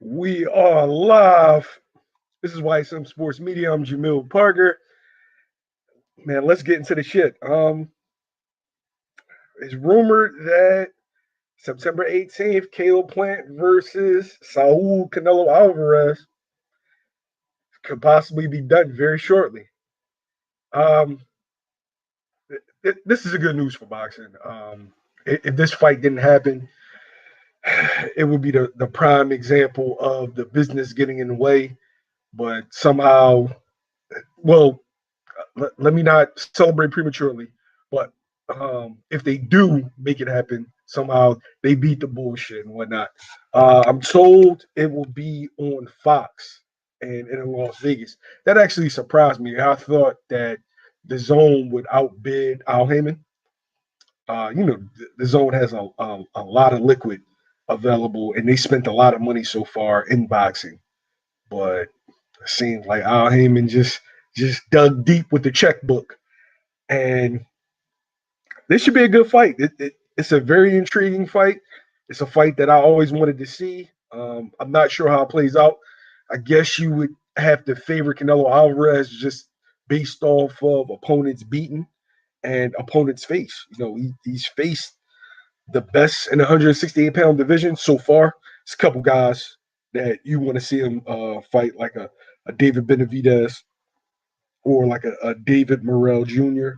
We are live. This is YSM Sports Media. I'm Jamil Parker. Man, let's get into the shit. It's rumored that September 18th, Caleb Plant versus Saul Canelo Alvarez could possibly be done very shortly. Um, this is a good news for boxing. If this fight didn't happen, it would be the prime example of the business getting in the way. But somehow, well, let me not celebrate prematurely, but if they do make it happen, somehow they beat the bullshit and whatnot. I'm told it will be on Fox and in Las Vegas. That actually surprised me. I thought that the Zone would outbid Al Heyman. The Zone has a lot of liquid available, and they spent a lot of money so far in boxing. But it seems like Al Heyman just dug deep with the checkbook, and this should be a good fight. It's a very intriguing fight. It's a fight that I always wanted to see. I'm not sure how it plays out. I guess you would have to favor Canelo Alvarez just based off of opponents beaten and opponents face. He's faced the best in the 168-pound division so far. It's a couple guys that you want to see him fight, like a David Benavidez or like a David Morrell Jr.,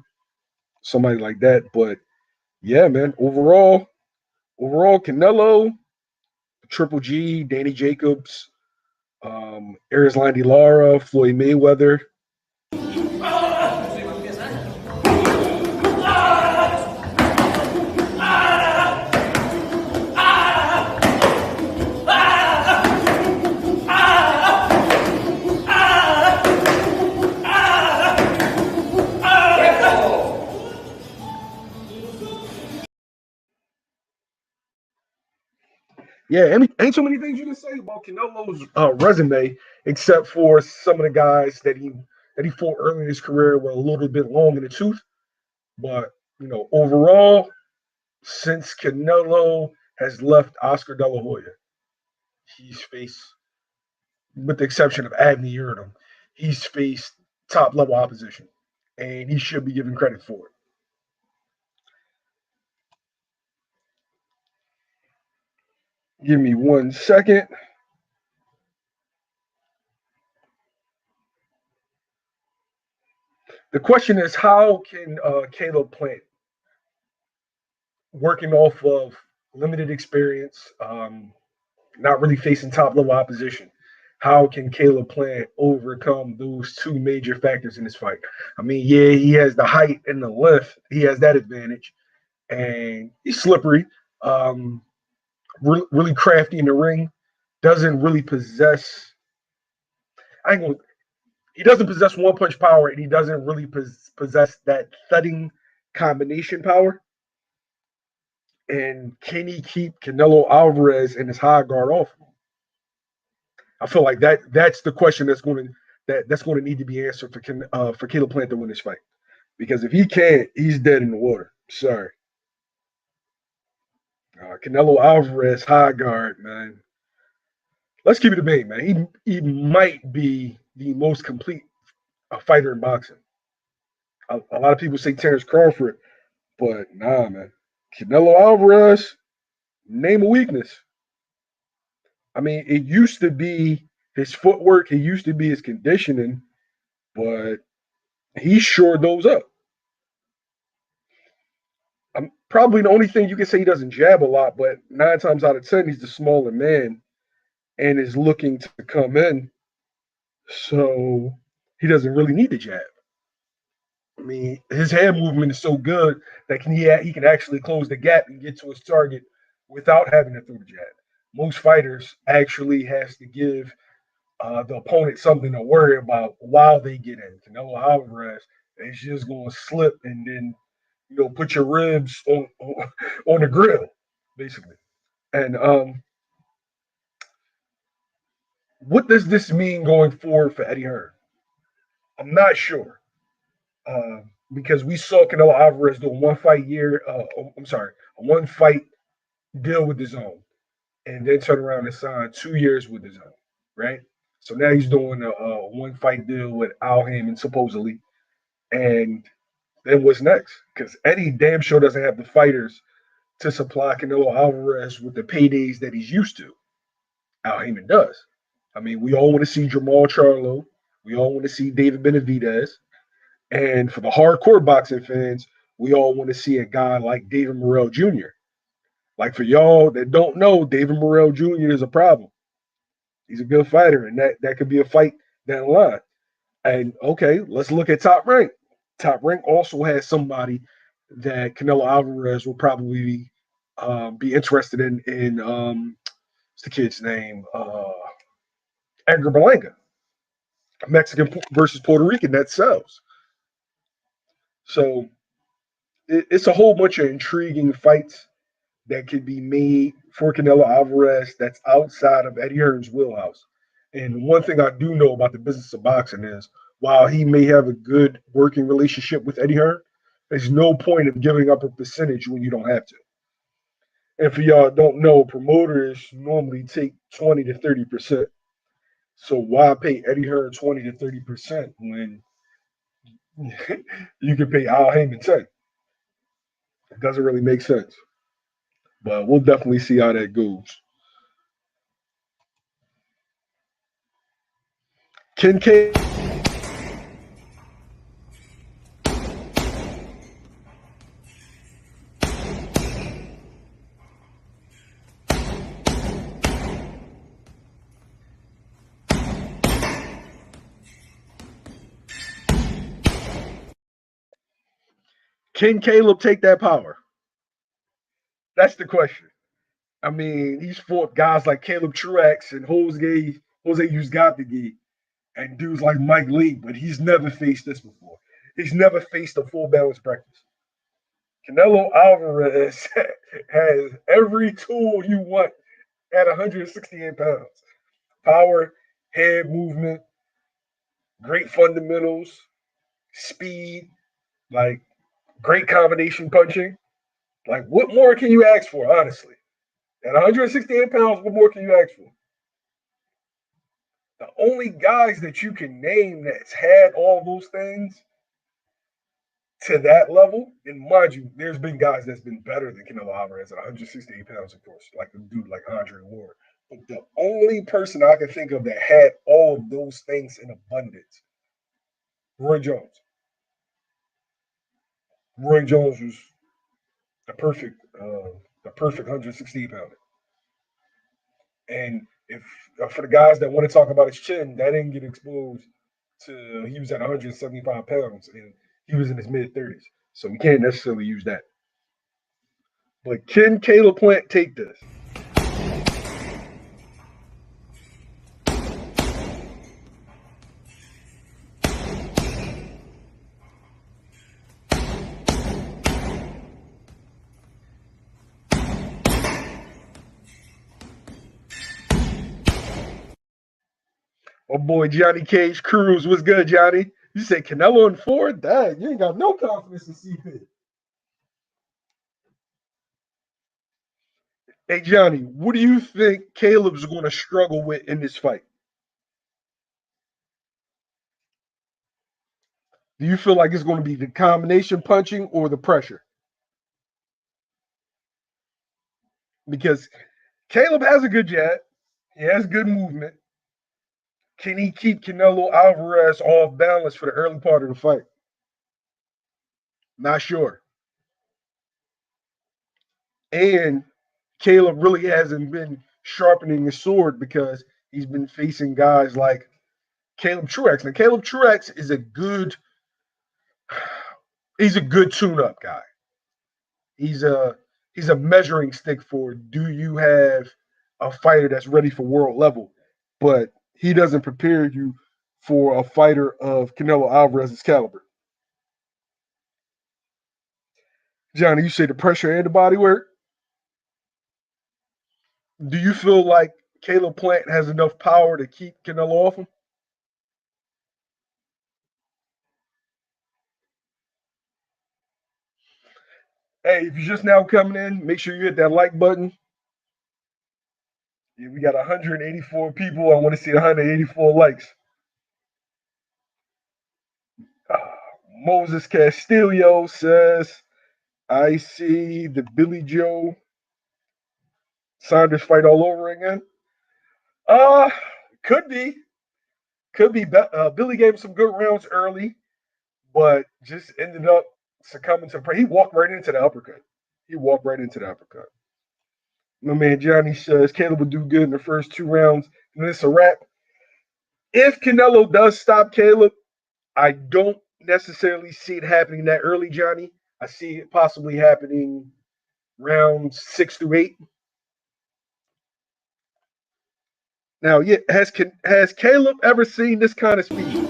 somebody like that. But yeah, man, overall, Canelo, Triple G, Danny Jacobs, Erislandy Lara, Floyd Mayweather. Yeah, ain't so many things you can say about Canelo's resume, except for some of the guys that he fought early in his career were a little bit long in the tooth. But overall, since Canelo has left Oscar De La Hoya, he's faced, with the exception of Avni Yildirim, he's faced top level opposition, and he should be given credit for it. Give me 1 second. The question is, how can Caleb Plant, working off of limited experience, not really facing top level opposition, how can Caleb Plant overcome those two major factors in this fight? I mean, yeah, he has the height and the length. He has that advantage, and he's slippery, really crafty in the ring. Doesn't really possess. I ain't gonna, he doesn't possess one punch power, and he doesn't really possess that thudding combination power. And can he keep Canelo Alvarez and his high guard off? I feel like that's the question that's going to need to be answered for Caleb Plant to win this fight. Because if he can't, he's dead in the water. Sorry. Canelo Alvarez, high guard, man. Let's keep it a bang, man. He might be the most complete fighter in boxing. A lot of people say Terrence Crawford, but nah, man. Canelo Alvarez, name a weakness. I mean, it used to be his footwork, it used to be his conditioning, but he shored those up. Probably the only thing you can say, he doesn't jab a lot, but 9 times out of 10, he's the smaller man and is looking to come in. So he doesn't really need the jab. I mean, his hand movement is so good that he can actually close the gap and get to his target without having to throw the jab. Most fighters actually has to give the opponent something to worry about while they get in. Canelo Alvarez is just going to slip and then put your ribs on the grill, basically. And what does this mean going forward for Eddie Hearn? I'm not sure because we saw Canelo Alvarez do a 1 fight deal with the Zone. and then turn around and sign 2 years with his own, right? So now he's doing a one fight deal with Al Heyman supposedly, and then what's next? Because Eddie damn sure doesn't have the fighters to supply Canelo Alvarez with the paydays that he's used to. Al Heyman does. I mean, we all want to see Jamal Charlo. We all want to see David Benavidez. And for the hardcore boxing fans, we all want to see a guy like David Morrell Jr. Like for y'all that don't know, David Morrell Jr. is a problem. He's a good fighter, and that could be a fight down the line. And okay, let's look at Top Rank. Top Rank also has somebody that Canelo Alvarez will probably be interested in what's the kid's name? Edgar Berlanga, Mexican versus Puerto Rican that sells. So it's a whole bunch of intriguing fights that could be made for Canelo Alvarez that's outside of Eddie Hearn's wheelhouse. And one thing I do know about the business of boxing is while he may have a good working relationship with Eddie Hearn, there's no point of giving up a percentage when you don't have to. And for y'all don't know, promoters normally take 20 to 30%. So why pay Eddie Hearn 20 to 30% when you can pay Al Heyman 10? It doesn't really make sense. But we'll definitely see how that goes. Ken K. Can Caleb take that power? That's the question. I mean, he's fought guys like Caleb Truax and Jose Uzgategi and dudes like Mike Lee, but he's never faced this before. He's never faced a full balance practice. Canelo Alvarez has every tool you want at 168 pounds. Power, head movement, great fundamentals, speed, like great combination punching. Like, what more can you ask for, honestly? At 168 pounds, what more can you ask for? The only guys that you can name that's had all those things to that level, and mind you, there's been guys that's been better than Canelo Alvarez at 168 pounds, of course, like a dude like Andre Ward. But the only person I can think of that had all of those things in abundance, Roy Jones. Roy Jones was the perfect 168 pounder. And if for the guys that want to talk about his chin, that didn't get exposed to he was at 175 pounds and he was in his mid 30s. So we can't necessarily use that. But can Caleb Plant take this? Oh boy, Johnny Cage Cruz was good, Johnny. You said Canelo and Ford? Dang, you ain't got no confidence in CP. Hey Johnny, what do you think Caleb's going to struggle with in this fight? Do you feel like it's going to be the combination punching or the pressure? Because Caleb has a good jab, he has good movement. Can he keep Canelo Alvarez off balance for the early part of the fight? Not sure. And Caleb really hasn't been sharpening his sword because he's been facing guys like Caleb Truax. Now, Caleb Truax is he's a good tune-up guy. He's a measuring stick for do you have a fighter that's ready for world level, but he doesn't prepare you for a fighter of Canelo Alvarez's caliber. Johnny, you say the pressure and the body work. Do you feel like Caleb Plant has enough power to keep Canelo off him? Hey, if you're just now coming in, make sure you hit that like button. Yeah, we got 184 people. I want to see 184 likes. Uh, Moses Castillo says, I see the Billy Joe Saunders fight all over again. Uh, could be. Could be. Billy gave him some good rounds early, but just ended up succumbing to pressure. He walked right into the uppercut. He walked right into the uppercut. My man Johnny says Caleb will do good in the first 2 rounds, and then it's a wrap. If Canelo does stop Caleb, I don't necessarily see it happening that early, Johnny. I see it possibly happening rounds 6 through 8. Now, yeah, has Caleb ever seen this kind of speed?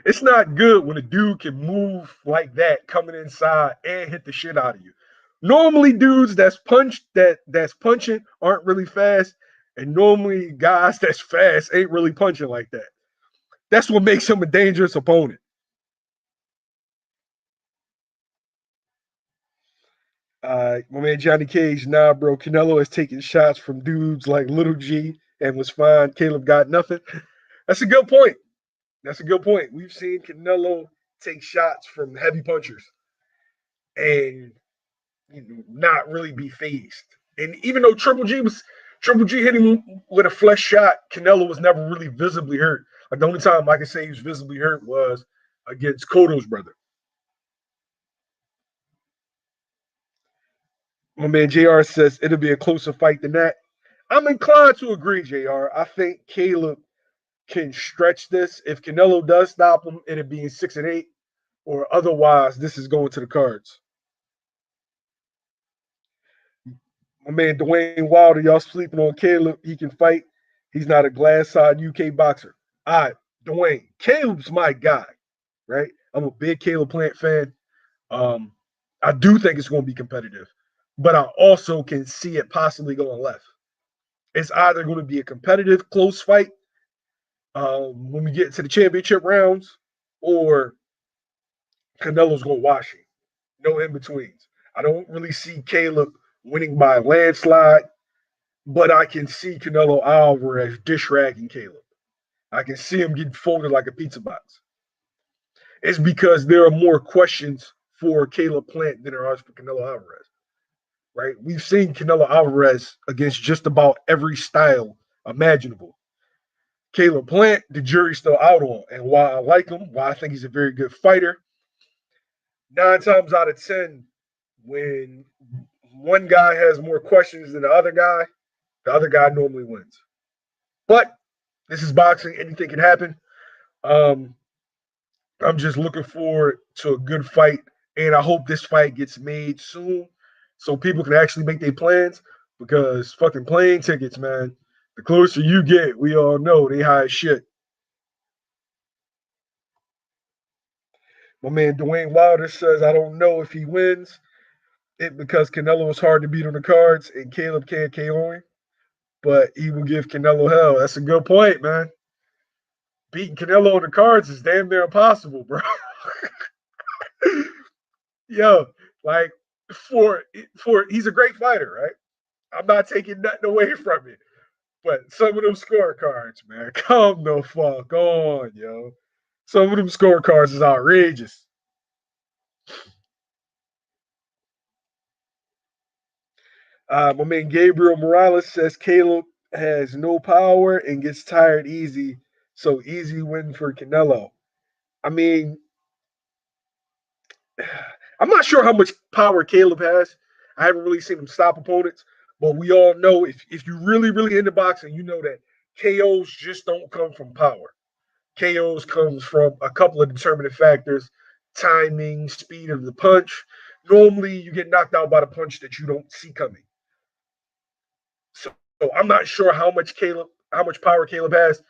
It's not good when a dude can move like that coming inside and hit the shit out of you. Normally, dudes that's punching aren't really fast, and normally guys that's fast ain't really punching like that. That's what makes him a dangerous opponent. My man Johnny Cage, nah, bro. Canelo has taken shots from dudes like Little G and was fine. Caleb got nothing. That's a good point. That's a good point. We've seen Canelo take shots from heavy punchers and not really be phased. And even though Triple G hit him with a flesh shot, Canelo was never really visibly hurt. Like the only time I can say he was visibly hurt was against Cotto's brother. My man JR says it'll be a closer fight than that. I'm inclined to agree, JR. I think Caleb can stretch this. If Canelo does stop him, it'll be in 6 and 8, or otherwise, this is going to the cards. My man Dwayne Wilder, y'all sleeping on Caleb. He can fight. He's not a glass side UK boxer. All right, Dwayne. Caleb's my guy, right? I'm a big Caleb Plant fan. Um, I do think it's going to be competitive, but I also can see it possibly going left. It's either going to be a competitive, close fight when we get to the championship rounds, or Canelo's going to wash it. No in betweens. I don't really see Caleb winning by a landslide, but I can see Canelo Alvarez dish ragging Caleb. I can see him getting folded like a pizza box. It's because there are more questions for Caleb Plant than there are for Canelo Alvarez, right? We've seen Canelo Alvarez against just about every style imaginable. Caleb Plant, the jury's still out on. And why I like him, why I think he's a very good fighter, 9 times out of 10, when one guy has more questions than the other guy normally wins. But this is boxing. Anything can happen. Um, I'm just looking forward to a good fight, and I hope this fight gets made soon so people can actually make their plans. Because fucking plane tickets, man, the closer you get, we all know they high as shit. My man Dwayne Wilder says, I don't know if he wins it because Canelo is hard to beat on the cards and Caleb can't KO him, but he will give Canelo hell. That's a good point, man. Beating Canelo on the cards is damn near impossible, bro. Yo, like for he's a great fighter, right? I'm not taking nothing away from it. But some of them scorecards, man, come the fuck on, yo. Some of them scorecards is outrageous. My man Gabriel Morales says Caleb has no power and gets tired easy, so easy win for Canelo. I mean, I'm not sure how much power Caleb has. I haven't really seen him stop opponents, but we all know if you really into boxing, you know that KOs just don't come from power. KOs comes from a couple of determining factors: timing, speed of the punch. Normally, you get knocked out by the punch that you don't see coming. So I'm not sure how much power Caleb has.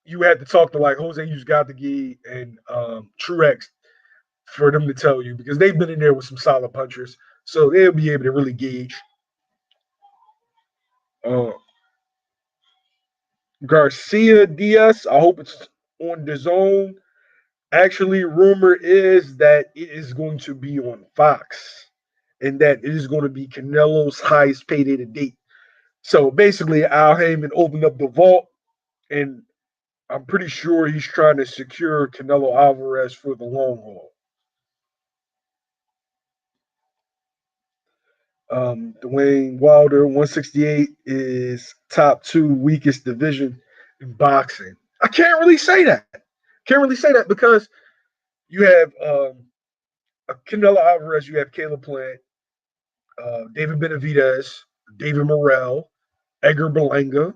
You had to talk to like Jose Uzgategi and Truex. for them to tell you because they've been in there with some solid punchers, so they'll be able to really gauge. Uh, Garcia Diaz, I hope it's on the zone. Actually, rumor is that it is going to be on Fox and that it is going to be Canelo's highest payday to date. So basically, Al Heyman opened up the vault, and I'm pretty sure he's trying to secure Canelo Alvarez for the long haul. Dwayne Wilder, 168, is top two weakest division in boxing. I can't really say that. Can't really say that because you have Canelo Alvarez, you have Caleb Plant, David Benavidez, David Morrell, Edgar Berlanga,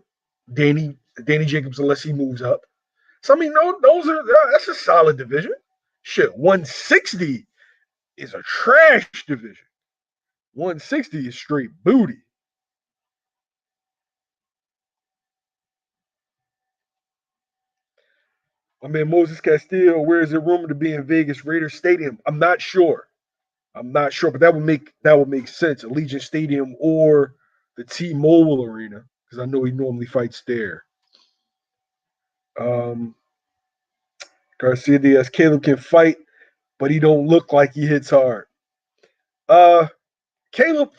Danny Jacobs, unless he moves up. So I mean, those are that's a solid division. Shit, 160 is a trash division. 160 is straight booty. I mean, Moses Castillo, where is it rumored to be in Vegas Raiders Stadium? I'm not sure. I'm not sure, but that would make sense. Allegiant Stadium or the T-Mobile Arena because I know he normally fights there. Um, Garcia Diaz, Caleb can fight, but he don't look like he hits hard. Uh, Caleb,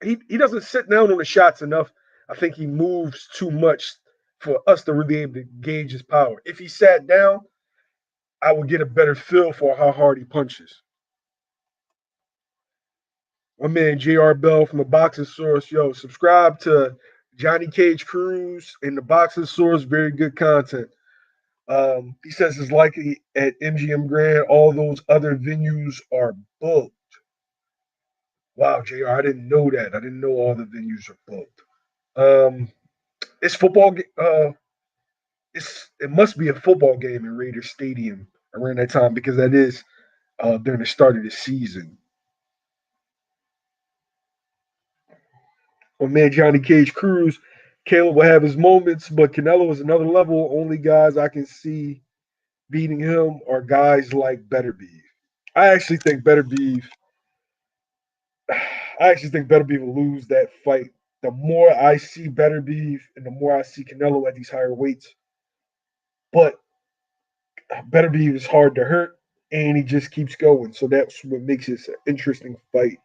he doesn't sit down on the shots enough. I think he moves too much for us to really be able to gauge his power. If he sat down, I would get a better feel for how hard he punches. My man JR Bell from the Boxing Source, yo, subscribe to Johnny Cage Cruz and the Boxing Source, very good content. He says it's likely at MGM Grand, all those other venues are booked. Wow, JR, I didn't know that. I didn't know all the venues are booked. Um, it's football. It must be a football game in Raiders Stadium around that time because that is during the start of the season. My man Johnny Cage Cruz, Caleb will have his moments, but Canelo is another level. Only guys I can see beating him are guys like Better Beef. I actually think Better Beef. I actually think Better Beef will lose that fight. The more I see Better Beef and the more I see Canelo at these higher weights, but Better Beef is hard to hurt and he just keeps going. So that's what makes it an interesting fight.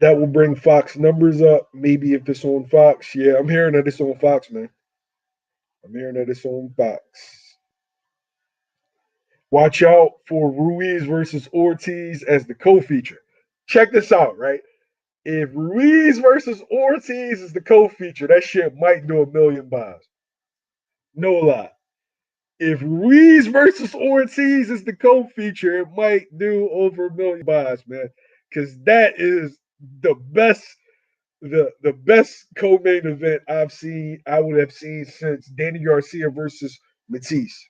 That will bring Fox numbers up. Maybe if it's on Fox. Yeah, I'm hearing that it's on Fox, man. I'm hearing that it's on Fox. Watch out for Ruiz versus Ortiz as the co-feature. Check this out, right? If Ruiz versus Ortiz is the co-feature, that shit might do a million buys. No lie. If Ruiz versus Ortiz is the co-feature, it might do over a million buys, man. Because that is the best co-main event I would have seen since Danny Garcia versus Matisse.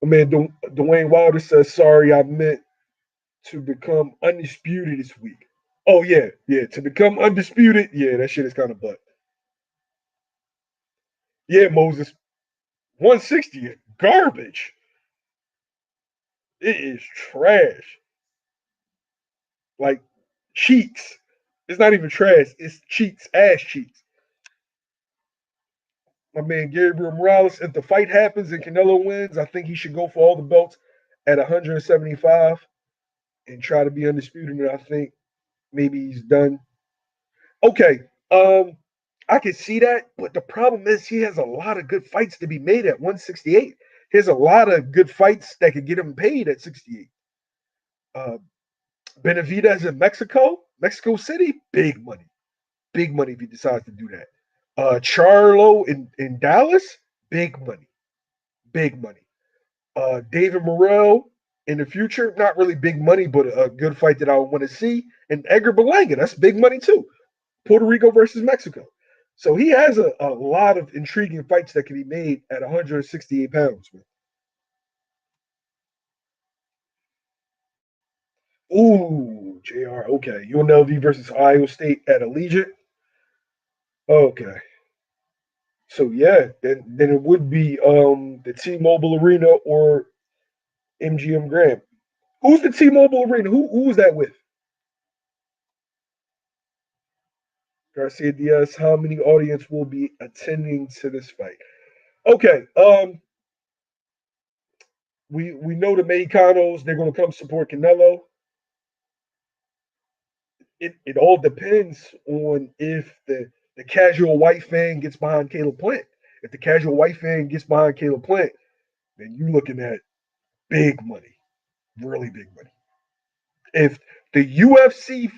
I mean, Dwayne Wilder says, "Sorry, I meant to become undisputed this week." Oh yeah, yeah, to become undisputed. Yeah, that shit is kind of butt. Yeah, Moses, 160 is garbage. It is trash. Like cheats. It's not even trash. It's cheats, ass cheats. My man Gabriel Morales, if the fight happens and Canelo wins, I think he should go for all the belts at 175 and try to be undisputed. And I think maybe he's done. Okay, I can see that, but the problem is he has a lot of good fights to be made at 168. He has a lot of good fights that could get him paid at 68. Uh, Benavidez in Mexico City, big money if he decides to do that. Charlo in Dallas, big money, big money. David Morrell in the future, not really big money, but a good fight that I want to see. And Edgar Berlanga, that's big money too. Puerto Rico versus Mexico. So he has a lot of intriguing fights that can be made at 168 pounds. Man. Ooh, JR. Okay. UNLV versus Ohio State at Allegiant. Okay. So yeah, then it would be the T-Mobile Arena or MGM Grand. Who's the T-Mobile Arena? Who was that with? Garcia Diaz. How many audience will be attending to this fight? Okay. We know the Mexicanos. They're going to come support Canelo. It all depends on if the casual white fan gets behind Caleb Plant. If the casual white fan gets behind Caleb Plant, then you're looking at big money, really big money. If the UFC,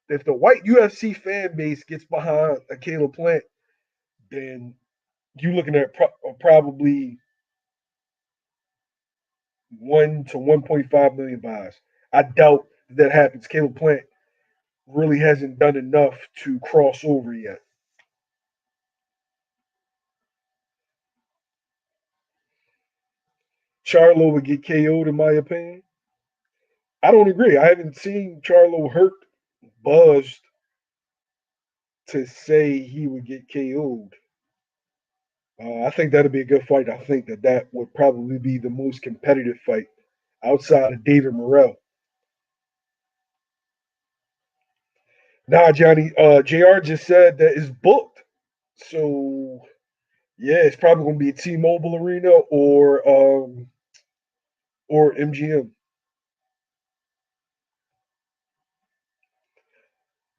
if the white UFC fan base gets behind a Caleb Plant, then you're looking at probably 1 to 1.5 million buys. I doubt that happens. Caleb Plant really hasn't done enough to cross over yet. Charlo would get KO'd in my opinion. I don't agree. I haven't seen Charlo hurt, buzzed to say he would get KO'd. I think that'd be a good fight. I think that would probably be the most competitive fight outside of David Morrell. Nah, Johnny. Jr. just said that it's booked. So yeah, it's probably gonna be a T-Mobile Arena or MGM.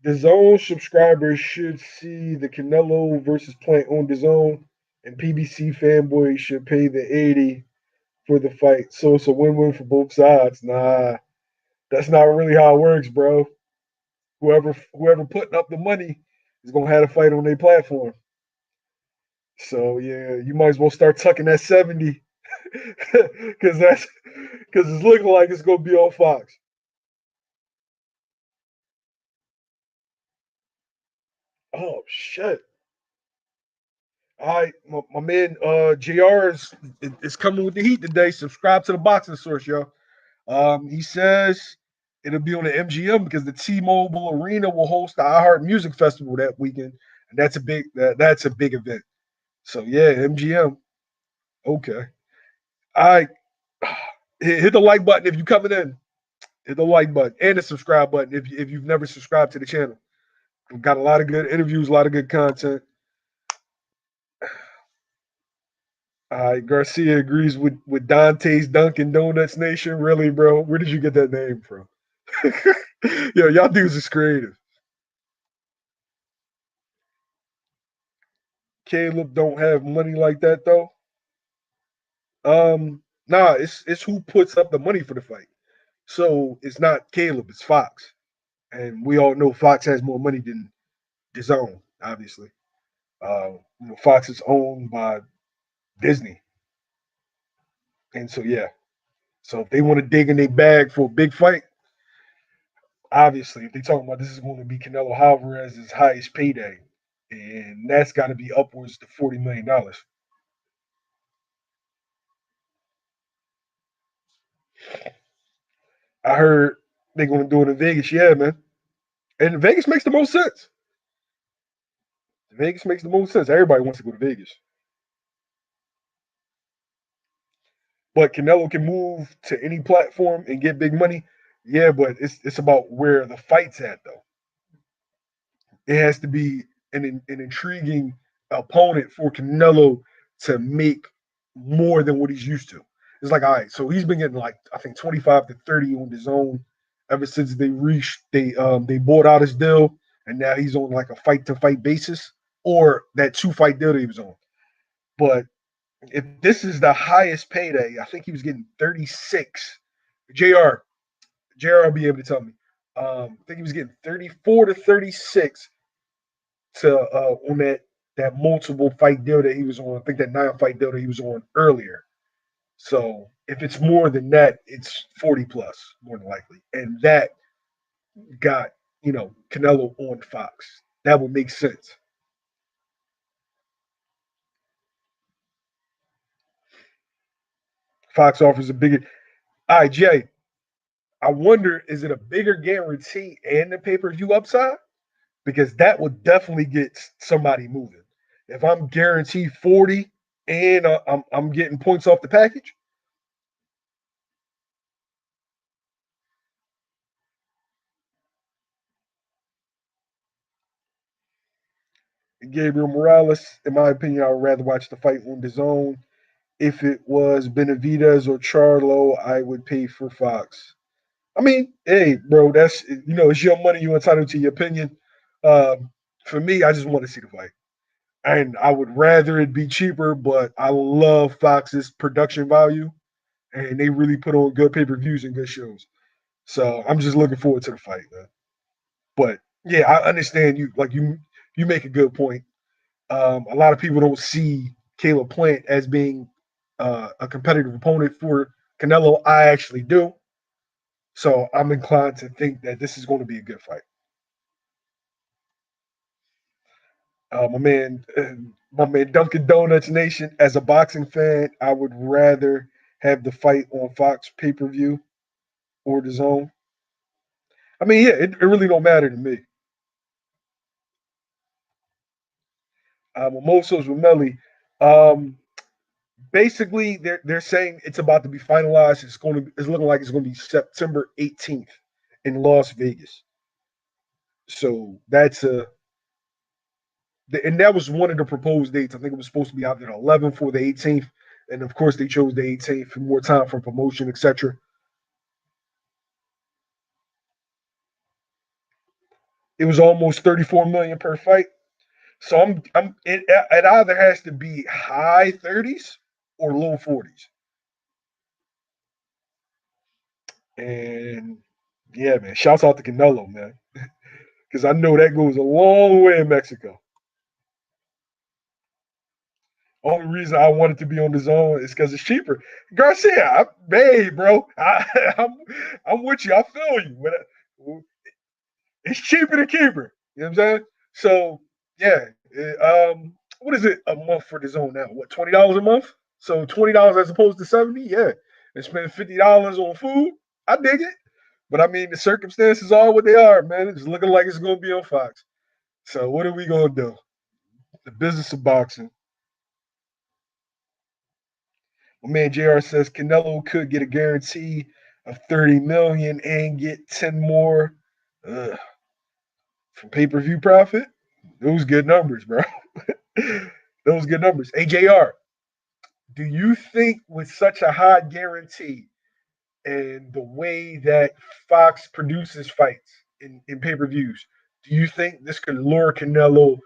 The Zone subscribers should see the Canelo versus Plant on the Zone, and PBC fanboys should pay the 80 for the fight. So it's a win-win for both sides. Nah, that's not really how it works, bro. Whoever putting up the money is gonna have a fight on their platform. So yeah, you might as well start tucking that 70 because it's looking like it's gonna be on Fox. Oh shit! All right, my man Jr. is coming with the heat today. Subscribe to the boxing source, yo. He says it'll be on the MGM because the T-Mobile Arena will host the iHeart Music Festival that weekend, and that's a big event. So yeah, MGM. Okay. All right. Hit the like button if you're coming in. Hit the like button and the subscribe button if you've never subscribed to the channel. We've got a lot of good interviews, a lot of good content. Garcia agrees with Dante's Dunkin' Donuts Nation. Really, bro? Where did you get that name from? Yo, y'all dudes is creative. Caleb don't have money like that though. Nah, it's who puts up the money for the fight. So it's not Caleb, it's Fox. And we all know Fox has more money than DAZN, obviously. Fox is owned by Disney. And so yeah. So if they want to dig in their bag for a big fight, obviously, if they talking about this is going to be Canelo Alvarez's highest payday, and that's got to be upwards to $40 million. I heard they're going to do it in Vegas. Yeah, man, and Vegas makes the most sense. Vegas makes the most sense. Everybody wants to go to Vegas, but Canelo can move to any platform and get big money. Yeah, but it's about where the fight's at though. It has to be an intriguing opponent for Canelo to make more than what he's used to. It's like, all right, so he's been getting like I think 25 to 30 on his own ever since they bought out his deal, and now he's on like a fight to fight basis or that 2 fight deal that he was on. But if this is the highest payday, I think he was getting 36. JR, JR will be able to tell me. I think he was getting 34 to 36 to on that multiple fight deal that he was on. I think that 9 fight deal that he was on earlier. So if it's more than that, it's 40 plus more than likely, and that got Canelo on Fox. That would make sense. Fox offers a bigger. All right, Jay. I wonder, is it a bigger guarantee and the pay per view upside? Because that would definitely get somebody moving. If I'm guaranteed 40 and I'm getting points off the package, Gabriel Morales, in my opinion, I would rather watch the fight on the zone. If it was Benavidez or Charlo, I would pay for Fox. I mean, hey, bro, that's it's your money. You're entitled to your opinion. Um, for me, I just want to see the fight, and I would rather it be cheaper. But I love Fox's production value, and they really put on good pay per views and good shows. So I'm just looking forward to the fight, man. But yeah, I understand you. Like you make a good point. A lot of people don't see Caleb Plant as being a competitive opponent for Canelo. I actually do. So I'm inclined to think that this is going to be a good fight. My man, my man Dunkin' Donuts Nation. As a boxing fan, I would rather have the fight on Fox pay per view or the Zone. I mean, yeah, it really don't matter to me. Mimosos with Melly. Um, Basically, they're saying it's about to be finalized. It's looking like it's going to be September 18th in Las Vegas. So and that was one of the proposed dates. I think it was supposed to be either the 11th or the 18th, and of course they chose the 18th for more time for promotion, etc. It was almost 34 million per fight. So it either has to be high 30s or low 40s. And yeah, man, shouts out to Canelo, man, because I know that goes a long way in Mexico. Only reason I wanted to be on the zone is because it's cheaper. Garcia, hey, bro, I'm, I'm with you. I feel you. It's cheaper to keep her. You know what I'm saying? So yeah, what is it a month for the zone now? What, $20 a month? So $20 as opposed to 70? Yeah, and spending $50 on food. I dig it. But I mean, the circumstances are what they are, man. It's looking like it's going to be on Fox. So what are we going to do? The business of boxing. My man JR says Canelo could get a guarantee of 30 million and get 10 more from pay-per-view profit. Those good numbers, bro. Those good numbers. AJR, do you think with such a high guarantee and the way that Fox produces fights in pay-per-views, do you think this could lure Canelo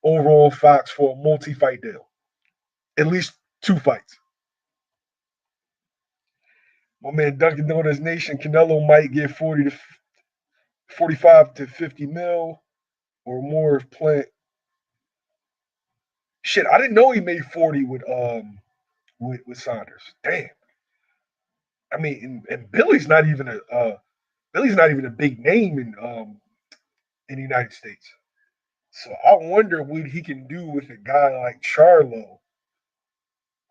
over on Fox for a multi-fight deal? At least two fights. My man Dunkin' Donuts Nation, Canelo might get 40 to 45 to 50 mil or more if Plant. Shit, I didn't know he made 40 with Saunders. Damn. I mean, and Billy's not even a big name in the United States. So I wonder what he can do with a guy like Charlo,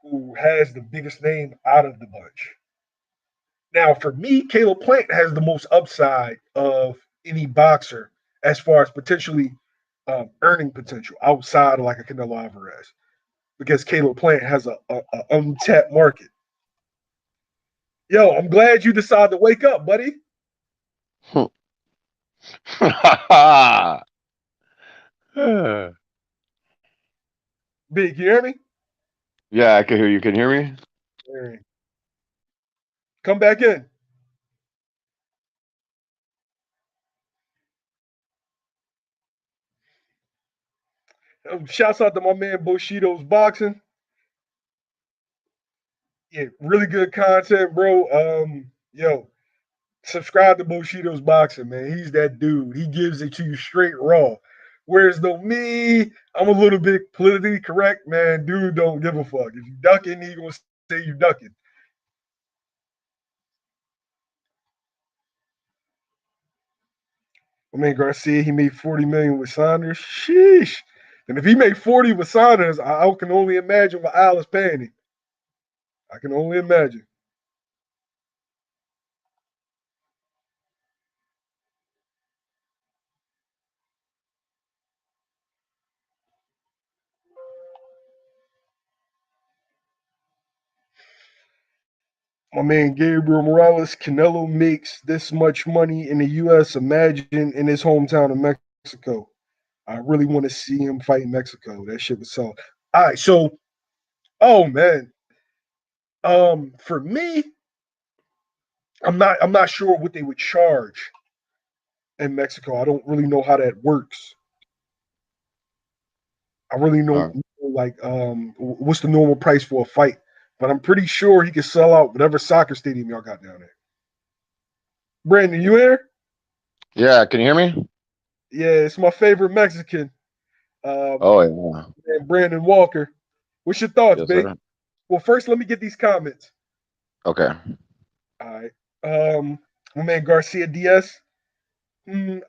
who has the biggest name out of the bunch. Now, for me, Caleb Plant has the most upside of any boxer as far as potentially earning potential outside of like a Canelo Alvarez, because Caleb Plant has a untapped market. Yo, I'm glad you decided to wake up, buddy. Big, you hear me? Yeah, I can hear you. Can you hear me? Come back in. Shouts out to my man Bushido's Boxing. Yeah, really good content, bro. Yo, subscribe to Bushido's Boxing, man. He's that dude. He gives it to you straight raw. Whereas though me, I'm a little bit politically correct, man. Dude don't give a fuck. If you ducking, he gonna say you ducking. I mean Garcia, he made 40 million with Saunders. Sheesh. And if he made 40 with Saunders, I can only imagine what Al is paying him. I can only imagine. My man Gabriel Morales, Canelo makes this much money in the U.S. Imagine in his hometown of Mexico. I really want to see him fight in Mexico. That shit was solid. All right, so oh man, for me, I'm not sure what they would charge in Mexico. I don't really know how that works. I really don't Uh, know like what's the normal price for a fight, but I'm pretty sure he can sell out whatever soccer stadium y'all got down there. Brandon, you here? yeah, can you hear me? Yeah, it's my favorite Mexican, um, Oh yeah, Brandon Walker. What's your thoughts, yes babe? sir. Well, first let me get these comments. Okay. All right. My man Garcia Diaz.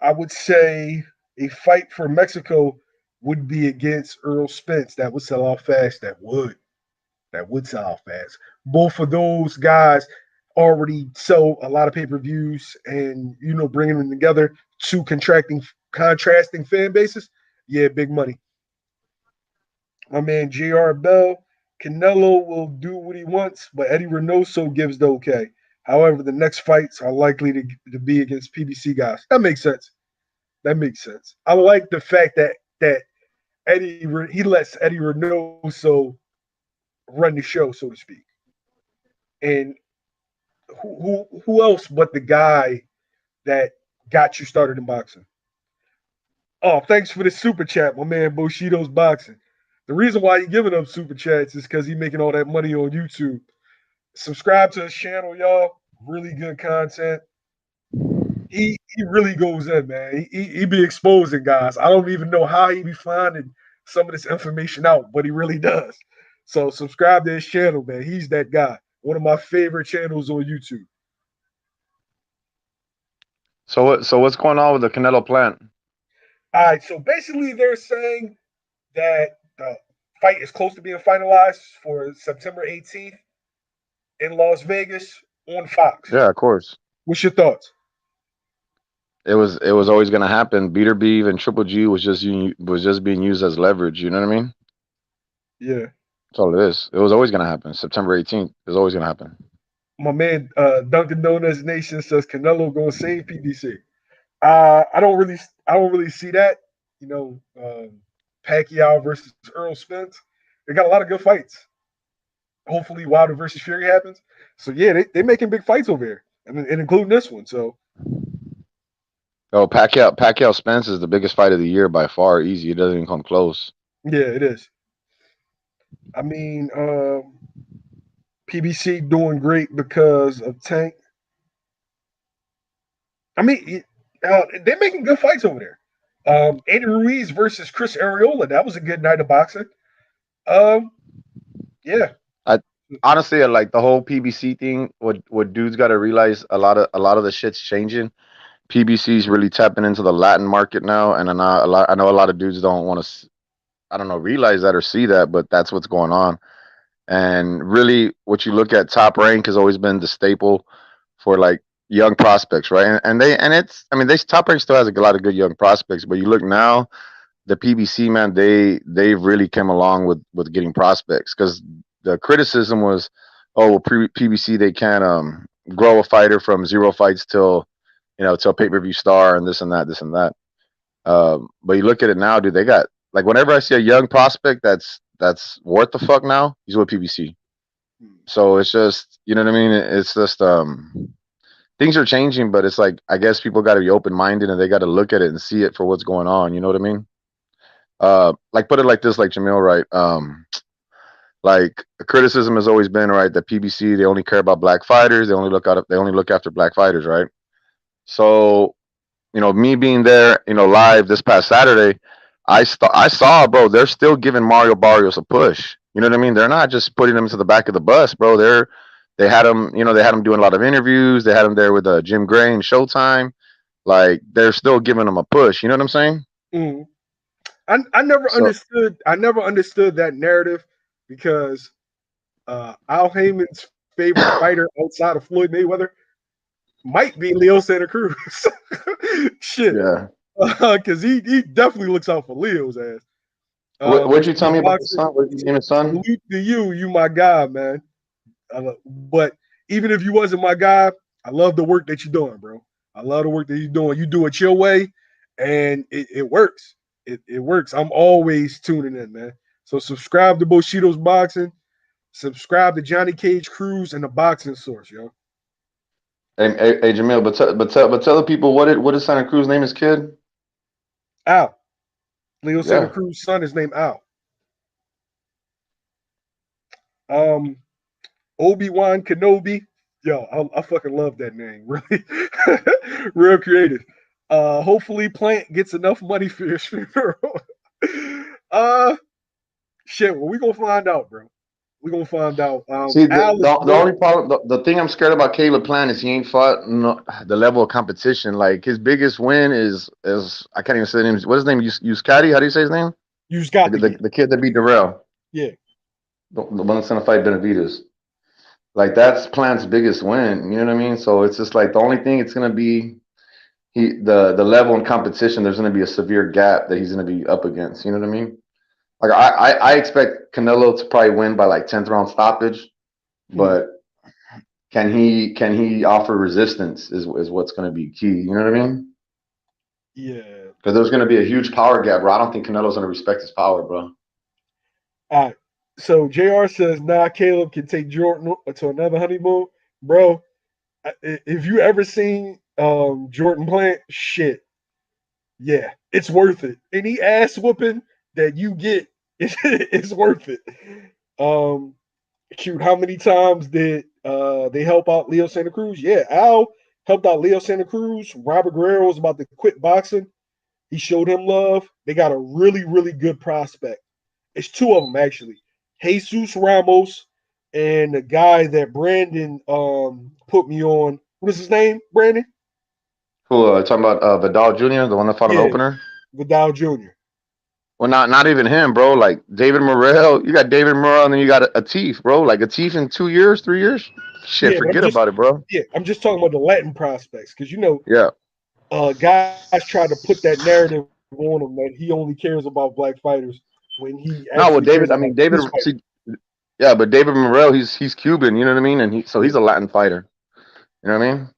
I would say a fight for Mexico would be against Earl Spence. That would sell out fast. That would. That would sell out fast. Both of those guys already sell a lot of pay-per-views, and bringing them together, two contrasting fan bases. Yeah, big money. My man J.R. Bell, Canelo will do what he wants, but Eddie Reynoso gives the okay. However, the next fights are likely to be against PBC guys. That makes sense. That makes sense. I like the fact that he lets Eddie Reynoso run the show, so to speak. And who else but the guy that got you started in boxing? Oh, thanks for the super chat, my man Bushido's boxing. The reason why he giving up super chats is because he making all that money on YouTube. Subscribe to his channel, y'all. Really good content. He really goes in, man. He be exposing guys. I don't even know how he be finding some of this information out, but he really does. So subscribe to his channel, man. He's that guy. One of my favorite channels on YouTube. So what's going on with the Canelo plant? All right, so basically they're saying that the fight is close to being finalized for September 18th in Las Vegas on Fox. Yeah, of course. What's your thoughts? It was always gonna happen. Beater Beef and Triple G was just being used as leverage. You know what I mean? Yeah. That's all it is. It was always gonna happen. September 18th is always gonna happen. My man Dunkin' Donuts Nation says Canelo gonna save PBC. I don't really see that. You know, Pacquiao versus Earl Spence. They got a lot of good fights. Hopefully, Wilder versus Fury happens. So yeah, they making big fights over here, and including this one. So Oh, Pacquiao Spence is the biggest fight of the year by far. Easy. It doesn't even come close. yeah, it is. I mean, PBC doing great because of Tank. I mean, they're making good fights over there. Andy Ruiz versus Chris Areola. That was a good night of boxing. Um, yeah. I honestly, I like the whole PBC thing. What dudes got to realize, a lot of the shit's changing. PBC's really tapping into the Latin market now, and I know a lot of dudes don't want to, I don't know, realize that or see that, but that's what's going on. And really, what you look at, Top Rank has always been the staple for like young prospects, right? And it's, I mean, they Top Rank still has a lot of good young prospects, but you look now, the PBC, man, they've really come along with getting prospects, because the criticism was, oh well, PBC, they can't grow a fighter from zero fights till, till pay-per-view star, and this and that. But you look at it now, dude. They got, like, whenever I see a young prospect that's worth the fuck now, he's with PBC. So it's just, you know what I mean. It's just things are changing, but it's like, I guess people got to be open minded, and they got to look at it and see it for what's going on. You know what I mean? Like, put it like this, like Jamil, right? Like, the criticism has always been, right, that PBC, they only care about black fighters. They only look after black fighters, right? So, me being there, live this past Saturday, I saw, bro, they're still giving Mario Barrios a push. You know what I mean? They're not just putting him to the back of the bus, bro. They had him doing a lot of interviews. They had him there with Jim Gray and Showtime. Like, they're still giving him a push. You know what I'm saying? Mm. I never So understood. I never understood that narrative because Al Heyman's favorite fighter outside of Floyd Mayweather might be Leo Santa Cruz. Shit, yeah. because he definitely looks out for Leo's ass. What'd you tell He's me about his boxing. son? What did you name his son? Salute to you, you my guy, man. But even if you wasn't my guy, I love the work that you're doing, bro. I love the work that you're doing. You do it your way, and it works. It works. I'm always tuning in, man. So subscribe to Bushido's Boxing. Subscribe to Johnny Cage Cruz and the Boxing Source, yo. Hey, Jamil, but tell the people what is Santa Cruz name his kid? Al. Leo Santa Yeah. Cruz's son is named Al. Um, Obi-Wan Kenobi. Yo, I fucking love that name. Really, real creative. Hopefully Plant gets enough money for his funeral. uh shit, well, we gonna find out, bro. We gonna find out. See, Al is the one. only problem, the thing I'm scared about Caleb Plant is he ain't fought the level of competition. Like his biggest win is I can't even say the name. What's his name? Uskadi? How do you say his name? You just got The, to the, get. the kid that beat Darrell, Yeah. the one that's gonna fight Benavidez. Like that's Plant's biggest win. You know what I mean? So it's just like the only thing it's gonna be the level in competition. There's gonna be a severe gap that he's gonna be up against. You know what I mean? Like I expect Canelo to probably win by like 10th round stoppage, Hmm. but can he offer resistance is what's going to be key. You know what I mean? Yeah. Because there's going to be a huge power gap, bro. I don't think Canelo's going to respect his power, bro. All right. So JR says, nah, Caleb can take Jordan to another honeymoon. Bro, if you ever seen Jordan Plant, shit, yeah, it's worth it. Any ass whooping that you get, it's worth it. Um, shoot, how many times did they help out Leo Santa Cruz? Yeah, Al helped out Leo Santa Cruz. Robert Guerrero was about to quit boxing. He showed him love. They got a really, really good prospect. It's two of them actually. Jesus Ramos and the guy that Brandon put me on. What is his name, Brandon? Cool. Talking about Vidal Jr., the one that fought in the Yeah, opener. Vidal Jr. Well, not even him, bro. Like David Morrell, you got David Morrell, and then you got Atif, bro. Like Atif in 2 years, 3 years. Shit, Yeah, but forget about it, bro. I'm just talking about the Latin prospects because Yeah. guys try to put that narrative on him that he only cares about black fighters when he No, well, actually cares David. I about mean, David. his fighter. See, yeah, but David Morrell, he's Cuban. You know what I mean? And he's Yeah. a Latin fighter. You know what I mean?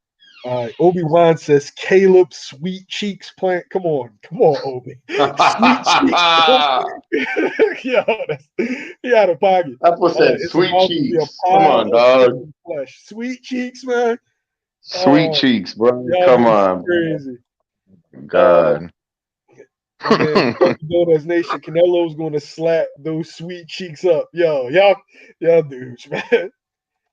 Obi-Wan says Caleb Sweet Cheeks Plant. Come on, Obi. Sweet Cheeks. Yo, that's he out of pocket. That's what said It's sweet about to be a cheeks. Come pile on, of dog. chicken flesh. Sweet cheeks, man. Sweet Oh, cheeks, bro. y'all Come dudes on, crazy. Uh, God. my man, Dunkin' Donuts Nation, Canelo's going to slap those sweet cheeks up. Yo, y'all dudes, man.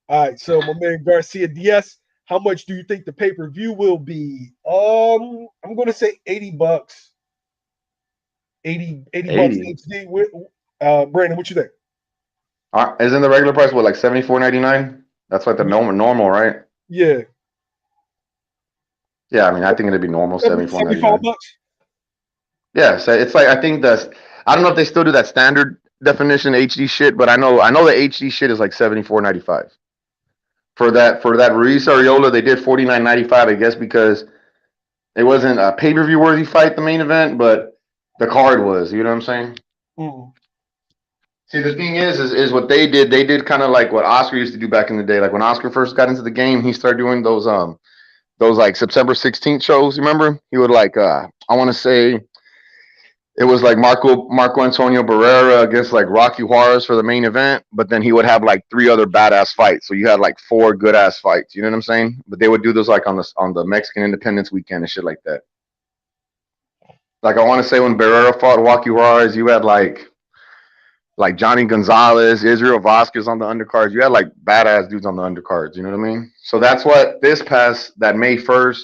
All right, so my man Garcia Diaz, how much do you think the pay per view will be? I'm going to say $80. 80 bucks 80. HD. Brandon, what you think? Isn't the regular price what like 74.99? That's like the normal, right? Yeah, Yeah, I mean, I think it'd be normal 75 74.99. bucks. Yeah, so it's like I think that's I don't know if they still do that standard definition HD shit, but I know the HD shit is like 74.95. For that Ruiz Ariola, they did 49.95, I guess, because it wasn't a pay-per-view worthy fight, the main event, but the card was, you know what I'm saying? Mm. See, the thing is what they did. They did kind of like what Oscar used to do back in the day. Like when Oscar first got into the game, he started doing those like September 16th shows. You remember? He would like I want to say it was like Marco Antonio Barrera against like Rocky Juarez for the main event, but then he would have like three other badass fights. So you had like four good ass fights. You know what I'm saying? But they would do those like on the Mexican Independence weekend and shit like that. Like I want to say when Barrera fought Rocky Juarez, you had like Johnny Gonzalez, Israel Vasquez on the undercards. You had like badass dudes on the undercards. You know what I mean? So that's what that May 1st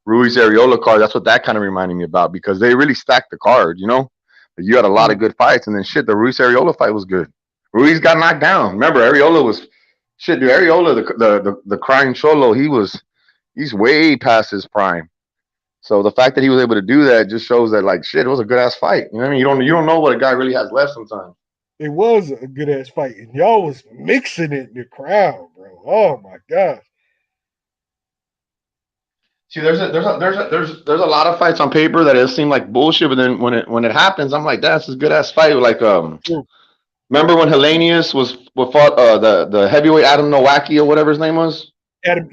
Ruiz Ariola card. That's what that kind of reminded me about because they really stacked the card. You know, you had a lot of Mm. good fights, and then shit, the Ruiz Ariola fight was good. Ruiz got knocked down. Remember, Ariola was shit, dude. Ariola, the crying cholo, he's way past his prime. So the fact that he was able to do that just shows that like shit, it was a good ass fight. You know what I mean? You don't know what a guy really has left sometimes. It was a good ass fight, and y'all was mixing it in the crowd, bro. Oh my gosh. See, there's a lot of fights on paper that it seem like bullshit, but then when it happens, I'm like, that's a good ass fight. Like True. remember when Hellenius was what fought the heavyweight Adam Nowacki or whatever his name was? Adam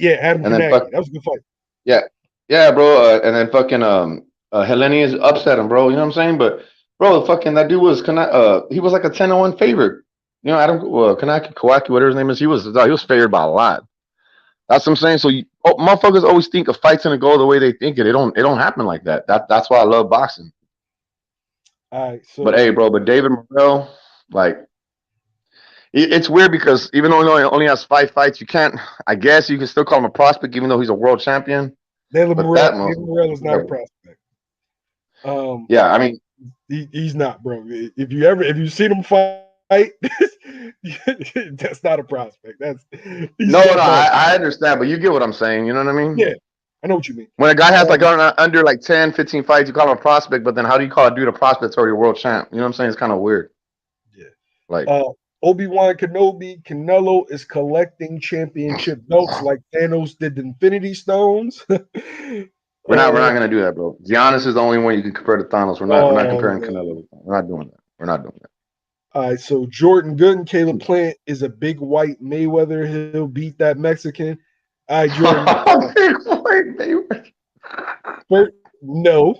and then Kanagi. That was a good fight. yeah, yeah, bro. And then fucking Hellenius upset him, bro. You know what I'm saying? But bro, fucking that dude was he was like a 10-1 favorite. You know, Adam Kanaki, Kawaki, whatever his name is, he was favored by a lot. That's what I'm saying. So motherfuckers always think a fight's gonna go the way they think it. It don't happen like that. That's why I love boxing. All right, But hey, so bro, but David Morrell, like it's weird because even though he only has 5 fights, you can't. I guess you can still call him a prospect, even though he's a world champion. David But that Morrell is not a motherfucker, prospect. yeah, I mean, He's not, bro. If you seen him fight, that's not a prospect. He's no, that bad. I understand, but you get what I'm saying. You know what I mean? Yeah, I know what you mean. When a guy has like Um, under like 10, 15 fights, you call him a prospect, but then how do you call a dude a prospect that's already a world champ? You know what I'm saying? It's kind of weird. yeah. Like, Obi-Wan Kenobi, Canelo is collecting championship belts like Thanos did the Infinity Stones. we're not gonna do that, bro. Giannis is the only one you can compare to Thanos. We're not comparing No. Canelo. We're not doing that. We're not doing that. All right, so Jordan Gooden, Caleb Plant is a big white Mayweather. He'll beat that Mexican. All right, Jordan. No,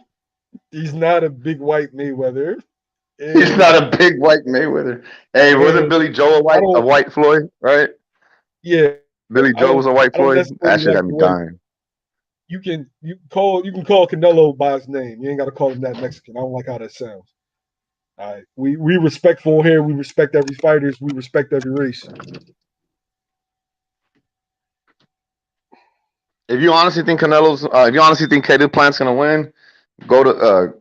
he's not a big white Mayweather. He's And, not a big white Mayweather. Hey, wasn't and Billy Joe I a don't, white Floyd, right? yeah, Billy Joe was a white I don't Floyd. That necessarily shit like had me the way dying. you can call Canelo by his name. You ain't got to call him that Mexican. I don't like how that sounds. All right, we respectful here. We respect every fighters. We respect every race. If you honestly think Caleb Plant's gonna win, go to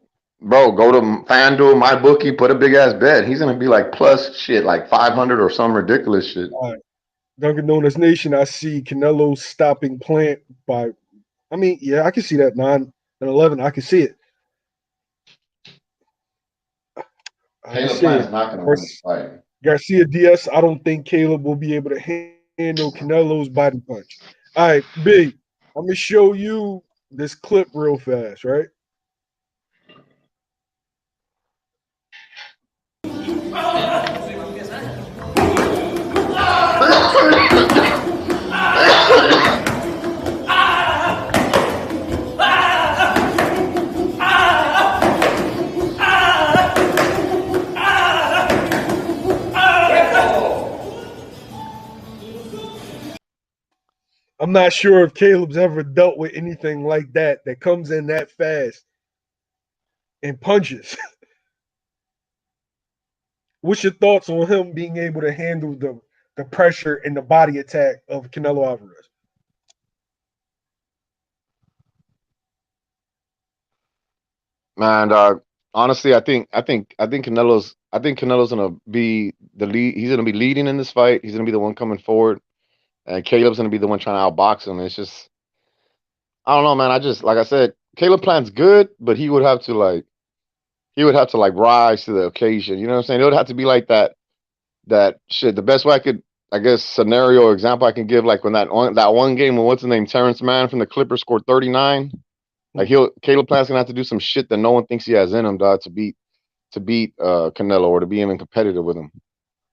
go to FanDuel, my bookie, put a big ass bet. He's gonna be like plus shit, like 500 or some ridiculous shit. All right, Dunkin' Donuts Nation. I see Canelo stopping Plant by. I mean, yeah, I can see that 9-11. I can see it. I can Caleb see Plant's it. not gonna win this fight. Garcia Diaz. I don't think Caleb will be able to handle Canelo's body punch. All right, B. I'm gonna show you this clip real fast, right? I'm not sure if Caleb's ever dealt with anything like that comes in that fast and punches. What's your thoughts on him being able to handle the pressure and the body attack of Canelo Alvarez? Man, honestly, I think Canelo's gonna be the lead. He's gonna be leading in this fight. He's gonna be the one coming forward, and Caleb's gonna be the one trying to outbox him. It's just I don't know, man. I just like I said, Caleb Plant's good, but he would have to rise to the occasion. You know what I'm saying? It would have to be like that shit. The best way I could, I guess, scenario or example I can give, like when that one game when what's his name, Terrence Mann from the Clippers scored 39. Like Caleb Plant's gonna have to do some shit that no one thinks he has in him, dog, to beat Canelo or to be even competitive with him.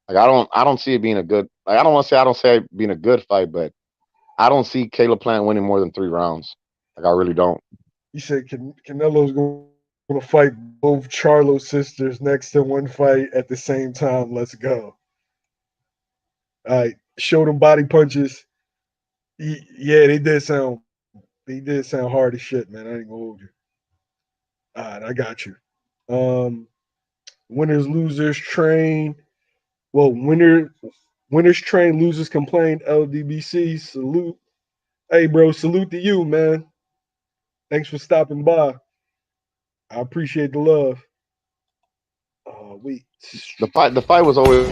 Like I don't see it being a good. Like I don't say it being a good fight, but I don't see Caleb Plant winning more than 3 rounds. Like I really don't. You said Canelo's going to fight both Charlo sisters next to one fight at the same time. Let's go. All right, show them body punches. Yeah, they did sound hard as shit, man. I ain't gonna hold you. All right, I got you. Um, winners, losers, train. Well, winners train, losers complain. LDBC, salute. Hey, bro, salute to you, man. Thanks for stopping by. I appreciate the love. Wait. The fight was always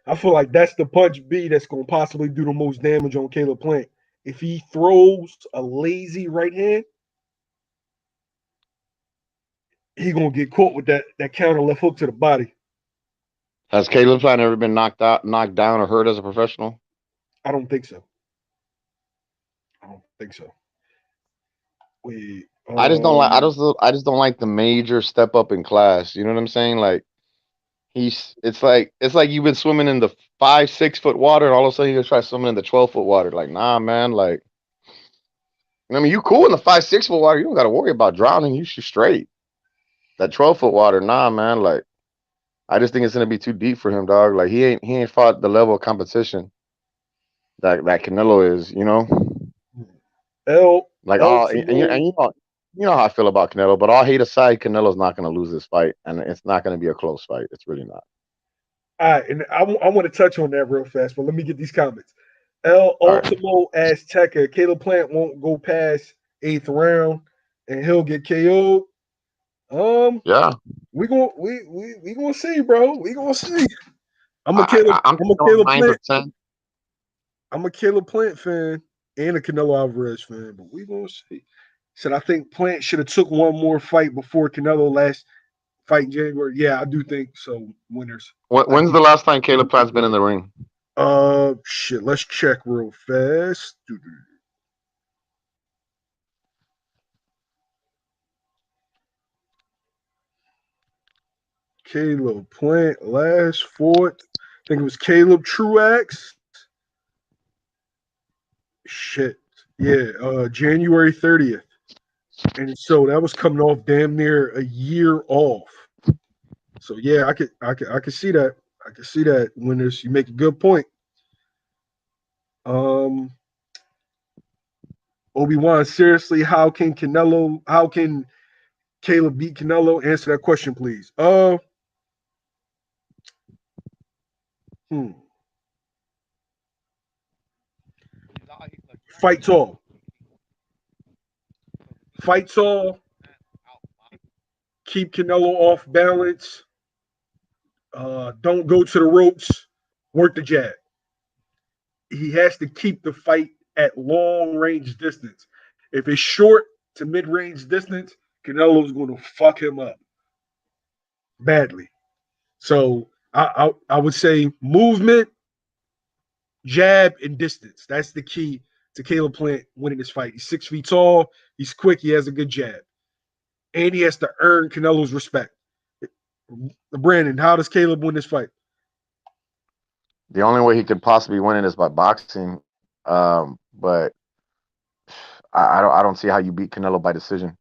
I feel like that's the punch B that's going to possibly do the most damage on Caleb Plant. If he throws a lazy right hand, he gonna get caught with that counter left hook to the body. Has Caleb Plant ever been knocked down, or hurt as a professional? I don't think so. I don't think so. Wait, I just don't like. I just don't like the major step up in class. You know what I'm saying? Like it's like you've been swimming in the 5, 6 foot water, and all of a sudden you try swimming in the 12 foot water. Like, nah, man. Like, I mean, you cool in the 5, 6 foot water. You don't got to worry about drowning. You should straight. That 12 foot water, nah, man. Like, I just think it's gonna be too deep for him, dog. Like, he ain't fought the level of competition that Canelo is. You know, El like all and you Ultimo. and you know how I feel about Canelo. But all hate aside, Canelo's not gonna lose this fight, and it's not gonna be a close fight. It's really not. All right, and I want to touch on that real fast, but let me get these comments. El All right. Ultimo Azteca. Caleb Plant won't go past eighth round, and he'll get KO'd. Um, Yeah. we gonna see, bro. We gonna see. I'm a Caleb. I'm I'm a thinking on Caleb ninth or Plant. 10th. I'm a Caleb Plant fan and a Canelo Alvarez fan, but we gonna see. Said I think Plant should have took one more fight before Canelo last fight in January. Yeah, I do think so. Winners. I When's think. the last time Caleb Plant's been in the ring? Shit. Let's check real fast. Caleb Plant last fought. I think it was Caleb Truax. Shit. Yeah. January 30th. And so that was coming off damn near a year off. So yeah, I could see that. I could see that. Winners, you make a good point. Um, Obi-Wan, seriously, how can Caleb beat Canelo? Answer that question, please. Hmm. Fight tall. Fight tall. Keep Canelo off balance. Don't go to the ropes. Work the jab. He has to keep the fight at long range distance. If it's short to mid range distance, Canelo's going to fuck him up badly. So I would say movement, jab, and distance. That's the key to Caleb Plant winning this fight. He's 6 feet tall. He's quick. He has a good jab, and he has to earn Canelo's respect. Brandon, how does Caleb win this fight? The only way he could possibly win it is by boxing. But I don't see how you beat Canelo by decision.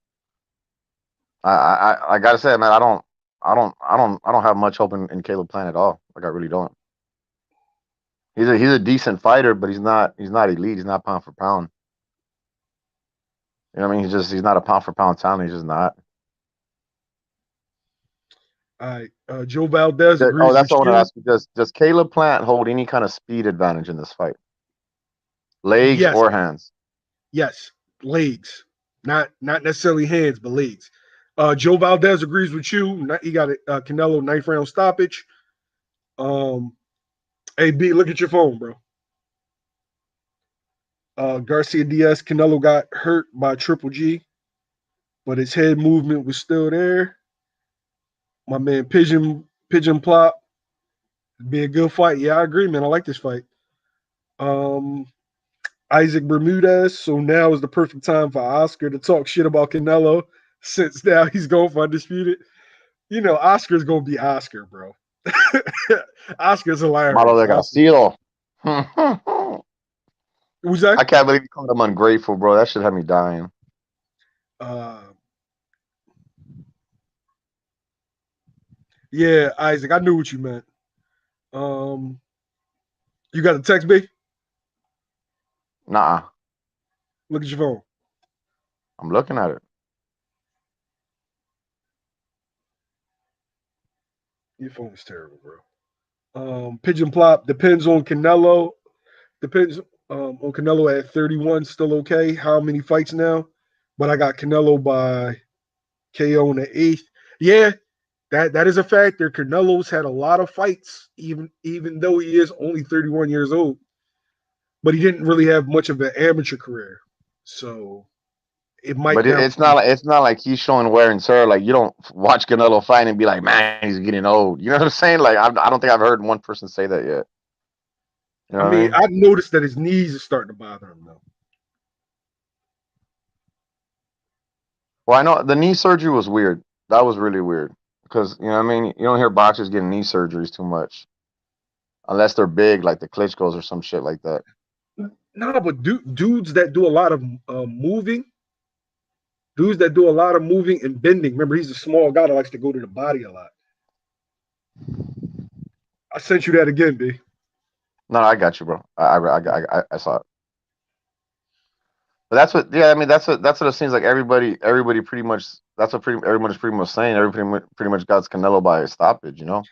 I gotta say, man, I don't have much hope in Caleb Plant at all. Like, I really don't. He's a decent fighter, but he's not elite. He's not pound for pound. You know what I mean? He's not a pound for pound talent. He's just not. All right, Joe Valdez Oh, agrees that's with what I want to you. ask you. Does Caleb Plant hold any kind of speed advantage in this fight? Legs Yes, or hands? yes, legs, not necessarily hands, but legs. Joe Valdez agrees with you. He got a Canelo ninth round stoppage. Um, hey B, look at your phone, bro. Garcia Diaz, Canelo got hurt by Triple G, but his head movement was still there. My man Pigeon Plop, be a good fight. Yeah, I agree, man. I like this fight. Um, Isaac Bermudez. So now is the perfect time for Oscar to talk shit about Canelo since now he's going for undisputed. You know, Oscar's gonna be Oscar, bro. Oscar's Malo hilarious. de Oscar. Castillo. I Who's that? can't believe you called him ungrateful, bro. That should have me dying. Uh, yeah, Isaac. I knew what you meant. Um, you got the text, B? Nah, Look at your phone. I'm looking at it. Your phone is terrible, bro. Pigeon Plop depends on Canelo. Depends on Canelo at 31. Still okay. How many fights now? But I got Canelo by KO in the eighth. Yeah, that is a factor. Canelo's had a lot of fights, even though he is only 31 years old. But he didn't really have much of an amateur career. So it might But now. it's not like he's showing wear and tear. Like you don't watch Canelo fight and be like, man, he's getting old. You know what I'm saying? Like I don't think I've heard one person say that yet. You I know what I mean, mean? I noticed that his knees are starting to bother him though. Well, I know the knee surgery was weird. That was really weird because you know what I mean. You don't hear boxers getting knee surgeries too much unless they're big, like the Klitschko's or some shit like that. No, but dudes that do a lot of moving, dudes that do a lot of moving and bending. Remember, he's a small guy that likes to go to the body a lot. I sent you that again, B. No, I got you, bro. I saw it. But that's what, yeah. I mean, that's what it seems like. Everybody pretty much. That's what everybody's pretty much saying. Everybody pretty much got Canelo by a stoppage. You know?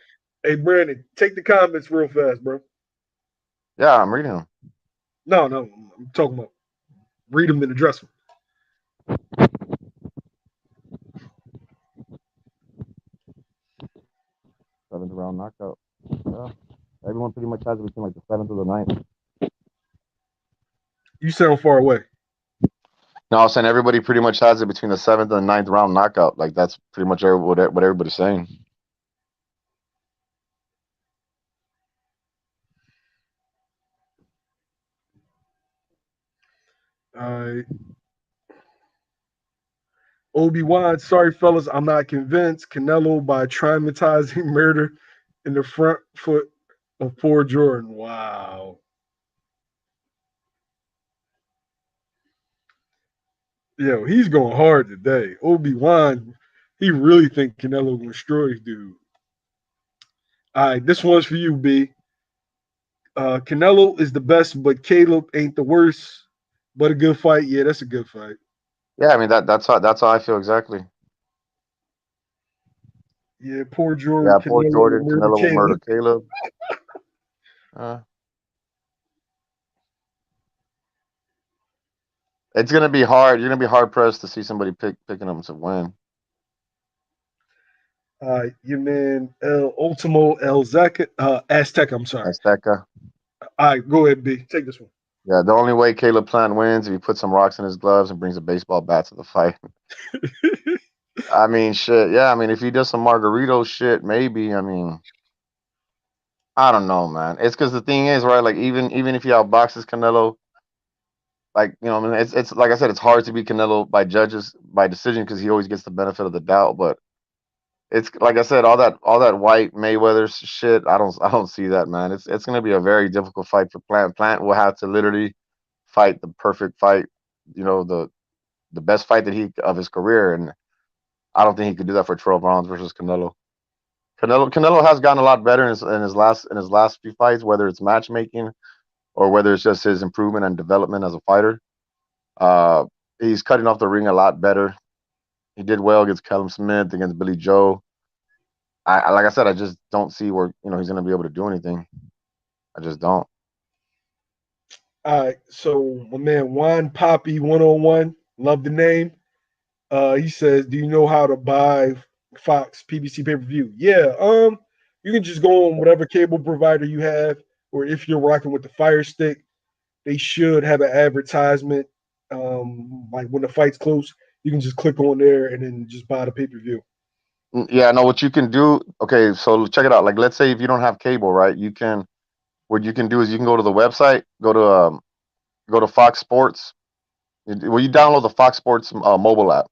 Hey, Brandon, take the comments real fast, bro. Yeah, I'm reading them. No, no, I'm talking about read them and address them. 7th round knockout. Yeah, everyone pretty much has it between like the 7th or the 9th. You sound far away. No, I was saying everybody pretty much has it between the 7th and the 9th round knockout. Like that's pretty much what everybody's saying. Uh, Obi-Wan, sorry, fellas, I'm not convinced. Canelo by traumatizing murder in the front foot of poor Jordan. Wow. Yo, he's going hard today. Obi-Wan, he really think Canelo gonna destroy this dude. All right, this one's for you, B. Canelo is the best, but Caleb ain't the worst. But a good fight. Yeah, that's a good fight. Yeah, I mean that's how I feel exactly. Yeah, poor Jordan. Yeah, poor Canelo will Jordan. murder Canelo will murder Caleb. Caleb. Uh, it's gonna be hard. You're gonna be hard pressed to see somebody picking them to win. Your man El Ultimo El Aztec. I'm sorry. Azteca. All right, go ahead, B. Take this one. Yeah, the only way Caleb Plant wins if he puts some rocks in his gloves and brings a baseball bat to the fight. I mean, shit. Yeah, I mean, if he does some Margarito shit, maybe. I mean, I don't know, man. It's because the thing is, right? Like, even if he outboxes Canelo, like I mean, it's like I said, it's hard to beat Canelo by judges by decision because he always gets the benefit of the doubt. But it's like I said, all that white Mayweather shit. I don't see that, man. It's gonna be a very difficult fight for Plant. Plant will have to literally fight the perfect fight. The best fight that he of his career, and I don't think he could do that for 12 rounds versus Canelo. Canelo has gotten a lot better in his last few fights, whether it's matchmaking or whether it's just his improvement and development as a fighter. Uh, he's cutting off the ring a lot better. He did well against Callum Smith, against Billy Joe. Like I said, I just don't see where he's going to be able to do anything. I just don't. All right, so my man Juan Poppy 101, love the name. He says, "Do you know how to buy Fox PBC pay per view?" Yeah, you can just go on whatever cable provider you have, or if you're rocking with the Fire Stick, they should have an advertisement. Like when the fight's close, you can just click on there and then just buy the pay per view. Yeah, no. What you can do? Okay, so check it out. Like, let's say if you don't have cable, right? What you can do is you can go to the website, go to Fox Sports. Well, you download the Fox Sports mobile app,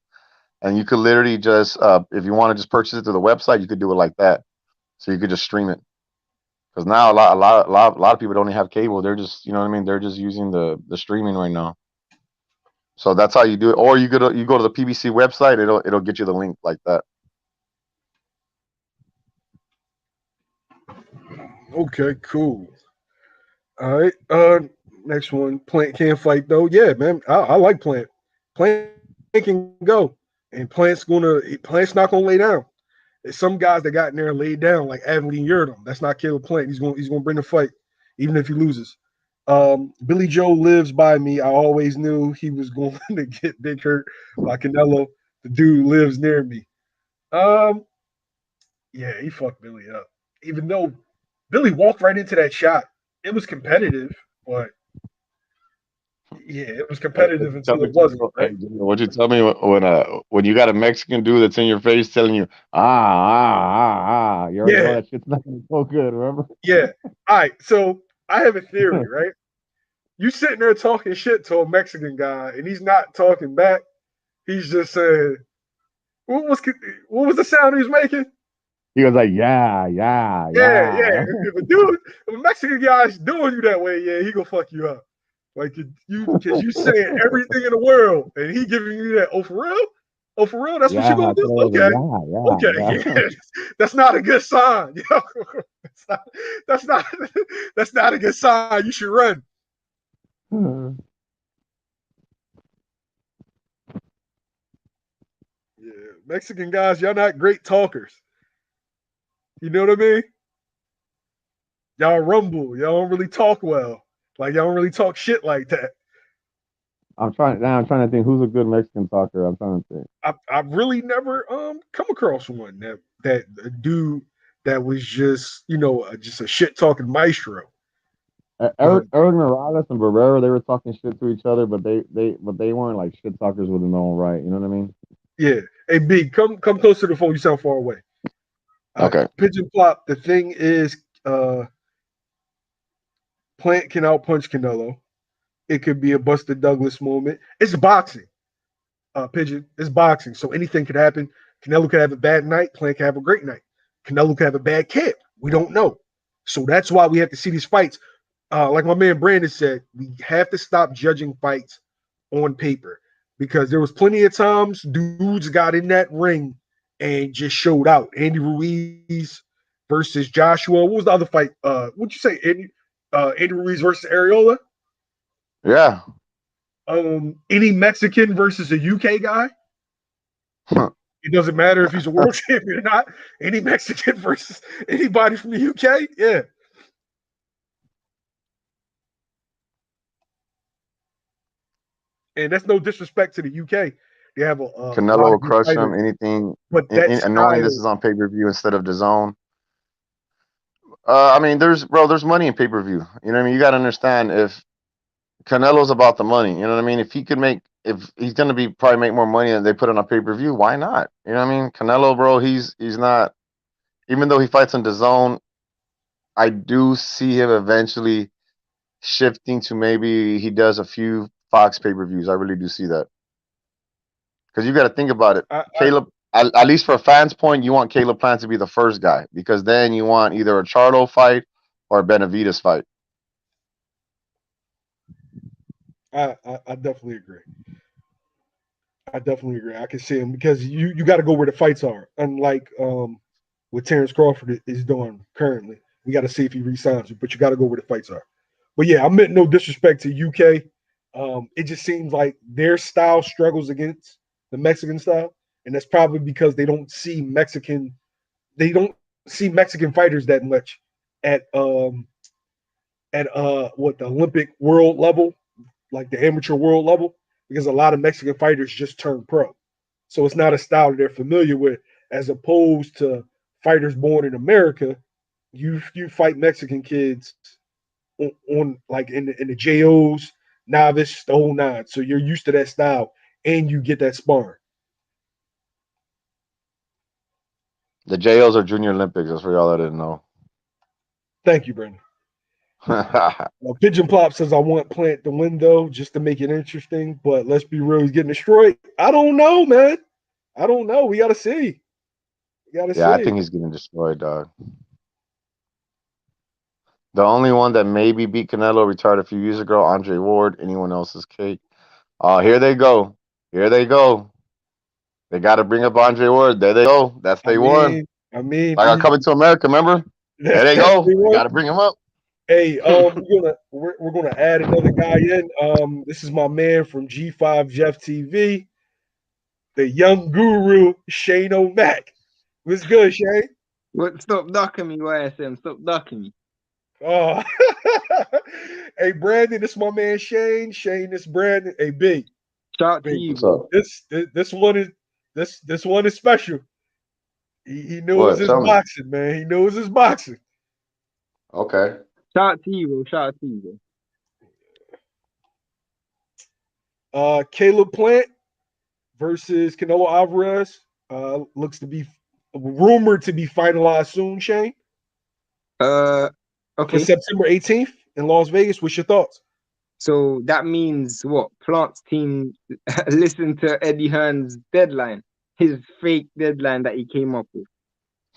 and you could literally just, if you want to just purchase it through the website, you could do it like that. So you could just stream it. Because now a lot of people don't even have cable. They're just, you know what I mean. They're just using the streaming right now. So that's how you do it. Or you go to the PBC website. It'll get you the link like that. Okay, cool. All right. Next one. Plant can't fight though. Yeah, man. I like Plant. Plant can go, and Plant's not gonna lay down. There's some guys that got in there and laid down like Adley Yurdim. That's not Caleb Plant. He's gonna bring the fight, even if he loses. Billy Joe lives by me. I always knew he was going to get big hurt by Canelo. The dude lives near me. Um, yeah, he fucked Billy up. Even though Billy walked right into that shot, it was competitive, but Yeah, it was Hey, what competitive you tell until me, it wasn't, hey, right? what you tell me when you got a Mexican dude that's in your face telling you you already know Yeah, that shit's not gonna go good. Remember? yeah. All right, so I have a theory, right? You sitting there talking shit to a Mexican guy, and he's not talking back. He's just saying, "What was what was the sound he was making?" He was like, yeah, yeah, Yeah, yeah. yeah. If a Mexican guy's doing you that way, yeah, he gonna fuck you up. Like you, because you saying everything in the world, and he giving you that. Oh, for real? Oh, for real? That's what you Yeah, gonna that's do? what I was Okay, like, okay, yeah, yeah, yeah. That's not a good sign. That's not. That's not. That's not a good sign. You should run. yeah. Yeah, Mexican guys, y'all not great talkers. You know what I mean? Y'all rumble. Y'all don't really talk well. Like y'all don't really talk shit like that. I'm trying to think who's a good Mexican talker. I'm trying to think. I've really never come across one that a dude that was just just a shit talking maestro. But Eric Morales and Barrera, they were talking shit to each other, but they weren't like shit talkers with their own right. You know what I mean? yeah, hey B, come close to the phone. You sound far away. Okay. Pigeon plop. The thing is, Plant can outpunch Canelo. It could be a Buster Douglas moment. It's boxing. Pigeon. It's boxing, so anything could happen. Canelo could have a bad night. Plant could have a great night. Canelo could have a bad camp. We don't know. So that's why we have to see these fights. Like my man Brandon said, we have to stop judging fights on paper because there was plenty of times dudes got in that ring and just showed out. Andy Ruiz versus Joshua. What was the other fight? What'd you say? Andy Ruiz versus Areola. Yeah. Any Mexican versus a UK guy. It doesn't matter if he's a world champion or not. Any Mexican versus anybody from the UK, yeah. And that's no disrespect to the UK. They have a Canelo lot will of good crush him. fighters, Anything, but that and knowing this style, is on pay per view instead of the zone. I mean, there's money in pay per view. You know what I mean? You got to understand if Canelo's about the money. You know what I mean? If he could make, if he's gonna be probably make more money than they put on a pay per view, why not? You know what I mean? Canelo, bro, he's not. Even though he fights in the zone, I do see him eventually shifting to maybe he does a few Fox pay per views. I really do see that because you got to think about it. I Caleb, at least for a fan's point, you want Caleb Plant to be the first guy because then you want either a Charlo fight or a Benavides fight. I definitely agree. I definitely agree. I can see him because you got to go where the fights are. Unlike what Terrence Crawford is doing currently, we got to see if he resigns, but you got to go where the fights are. But yeah, I meant no disrespect to UK. It just seems like their style struggles against the Mexican style, and that's probably because they don't see Mexican fighters that much at what the Olympic world level, like the amateur world level, because a lot of Mexican fighters just turn pro. So it's not a style that they're familiar with, as opposed to fighters born in America. You fight Mexican kids on like in the JOs, novice, the whole nine. So you're used to that style, and you get that sparring. The JOs are Junior Olympics. That's for y'all that didn't know. Thank you, Brandon. Pigeon Plop says I want Plant to win though, just to make it interesting. But let's be real, he's getting destroyed. I don't know, man. I don't know. We gotta see. We gotta Yeah, I see. think he's getting destroyed, dog. The only one that maybe beat Canelo retired a few years ago, Andre Ward. Anyone else is cake. Here they go. Here they go. They got to bring up Andre Ward. There they go. That's I they one. mean, I mean, Like, Coming to America, remember? There they that's go. the They got one. to bring him up. Hey, we're gonna add another guy in. This is my man from G5 Jeff TV, the young guru Shane O'Mac. What's good, Shane? What? Stop ducking me, YSM. Stop ducking me. Oh, hey Brandon, this is my man Shane. Shane, this Brandon. Hey Shout out to B. you, What's bro. up? This one is this one is special. He knows What? his Tell me. boxing, man. He knows his boxing. Okay. Shout out to you, bro. Shout out to you, bro. Caleb Plant versus Canelo Alvarez. Looks to be rumored to be finalized soon, Shane, for Okay. September 18th in Las Vegas. What's your thoughts? So that means what? Plant's team listened to Eddie Hearn's deadline, his fake deadline that he came up with.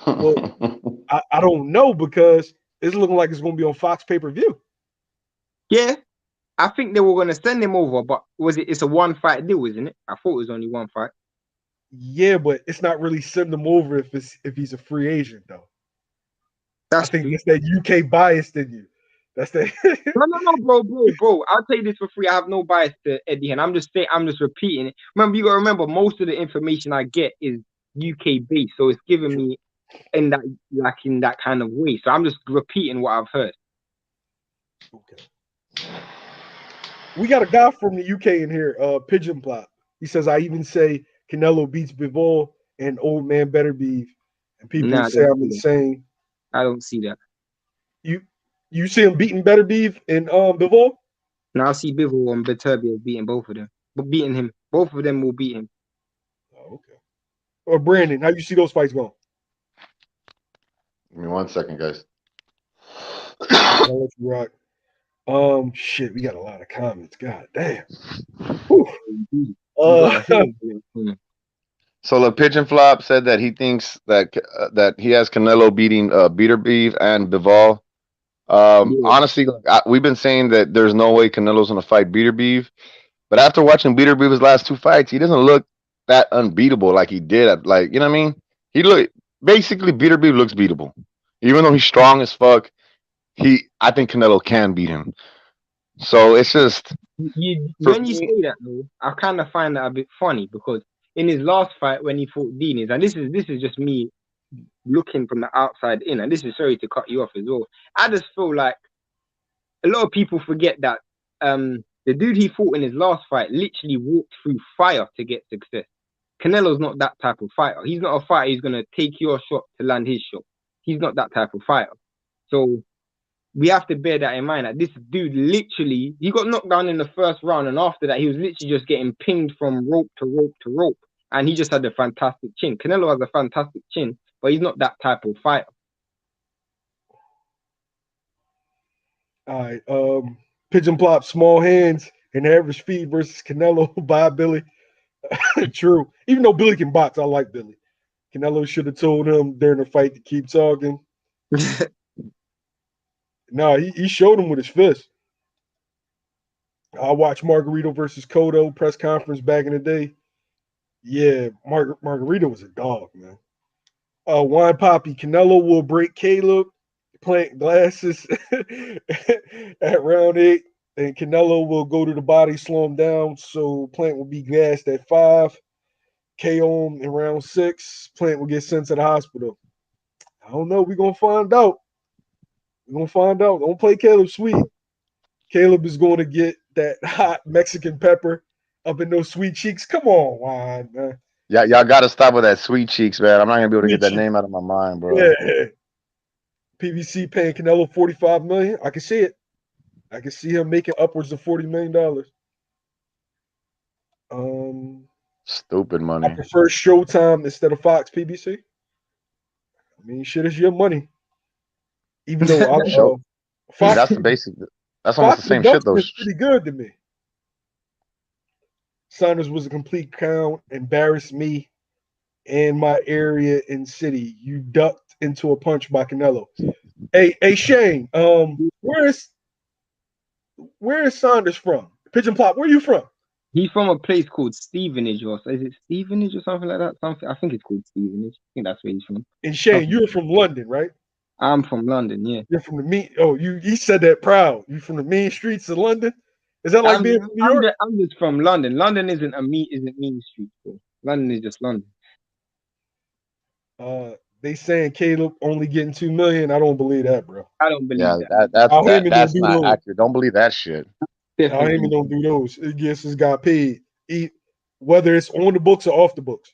Well, I don't know because it's looking like it's going to be on Fox pay-per-view. Yeah, I think they were going to send him over, but it's a one fight deal, isn't it? I thought it was only one fight. Yeah, but it's not really send him over if he's a free agent though. I That's think true. it's that UK bias in you. That's that. No, bro. I'll tell you this for free. I have no bias to Eddie Hearn. I'm just repeating it. Remember, you got to remember, most of the information I get is UK based, so it's giving me in that kind of way. So I'm just repeating what I've heard. Okay. We got a guy from the UK in here, Pigeon Plot. He says, I even say Canelo beats Bivol and Old Man Better Beef. And people Nah, I say don't I'm see that. insane. I don't see that. You see him beating Better Beef and Bivol? Now I see Bivol and Beterbiev beating both of them. But beating him. Both of them will beat him. Oh, okay. Or Brandon, how you see those fights going? Give me 1 second, guys. I'll let you rock. Shit, we got a lot of comments. God damn. Whew. So look, Pigeon Flop said that he thinks that he has Canelo beating Beater Beef and Bivol. Yeah. Honestly, we've been saying that there's no way Canelo's gonna fight Beater Beef, but after watching Beater Beef's last two fights, he doesn't look that unbeatable like he did. You know what I mean? Basically Beater Beef looks beatable, even though he's strong as fuck. I think Canelo can beat him. So it's just When you say that though, I kind of find that a bit funny because in his last fight when he fought Diniz, and this is just me looking from the outside in, and this is sorry to cut you off as well. I just feel like a lot of people forget that the dude he fought in his last fight literally walked through fire to get success. Canelo's not that type of fighter. He's not a fighter who's gonna take your shot to land his shot. He's not that type of fighter. So we have to bear that in mind. That this dude literally, he got knocked down in the first round, and after that, he was literally just getting pinged from rope to rope to rope, and he just had a fantastic chin. Canelo has a fantastic chin, but he's not that type of fighter. All right. Pigeon Plop, small hands and average speed versus Canelo by Billy. True. Even though Billy can box, I like Billy. Canelo should have told him during the fight to keep talking. No, he showed him with his fist. I watched Margarito versus Cotto press conference back in the day. Yeah, Margarito was a dog, man. Wine Poppy, Canelo will break Caleb, plant glasses at round 8, and Canelo will go to the body, slow him down, so Plant will be gassed at 5. KO him in round 6. Plant will get sent to the hospital. I don't know. We're going to find out. Don't play Caleb sweet. Caleb is going to get that hot Mexican pepper up in those sweet cheeks. Come on, Wine, man. Yeah, y'all got to stop with that Sweet Cheeks, man. I'm not gonna be able to Sweet get that Cheeks. name out of my mind, bro. Yeah. PBC paying Canelo $45 million. I can see it. I can see him making upwards of $40 million. Stupid money. I prefer Showtime instead of Fox PBC. I mean, shit is your money. Even though Fox, that's the basic. That's Fox almost the same shit, though. is pretty good to me. Saunders was a complete clown, embarrassed me and my area and city. You ducked into a punch by Canelo. Hey, Shane, where is Saunders from? Pigeon Plop, where are you from? He's from a place called Stevenage, or is it Stevenage or something like that? I think it's called Stevenage. I think that's where he's from. And Shane, you're from London, right? I'm from London, yeah. You're from the mean. Oh, you said that proud. You from the mean streets of London? Is that like being from New York? I'm just from London. London isn't mean street, bro. London is just London. They saying Caleb only getting $2 million. I don't believe that, bro. I don't believe that. That's not accurate. Don't believe that shit. Al Heyman don't do those. It gets his got paid, whether it's on the books or off the books.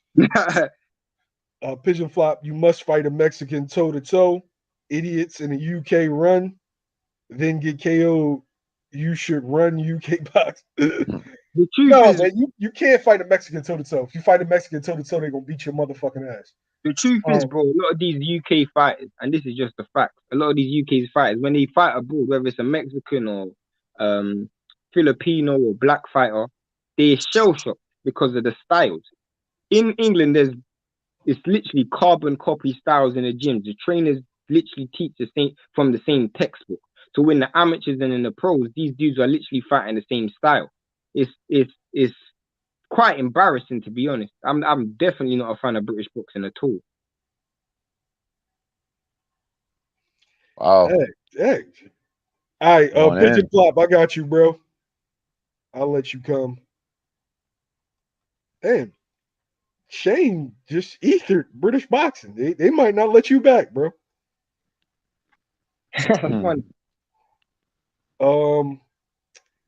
Pigeon Flop, you must fight a Mexican toe to toe. Idiots in the UK run, then get KO'd. You should run UK box. The truth No, is, man, you can't fight a Mexican toe to toe. If you fight a Mexican toe to toe, they're gonna beat your motherfucking ass. the truth Um, is, bro, a lot of these UK fighters, and this is just a fact, a lot of these UK fighters, when they fight abroad, whether it's a Mexican or um Filipino or black fighter, they shell shocked because of the styles. In England, it's literally carbon copy styles in the gyms. The trainers literally teach the same from the same textbook. So when the amateurs and in the pros, these dudes are literally fighting the same style. It's quite embarrassing, to be honest. I'm definitely not a fan of British boxing at all. Wow. hey. All right, Going Pigeon in. Flop, I got you, bro. I'll let you come. Damn, Shane just ethered British boxing. They might not let you back, bro. Funny. Um,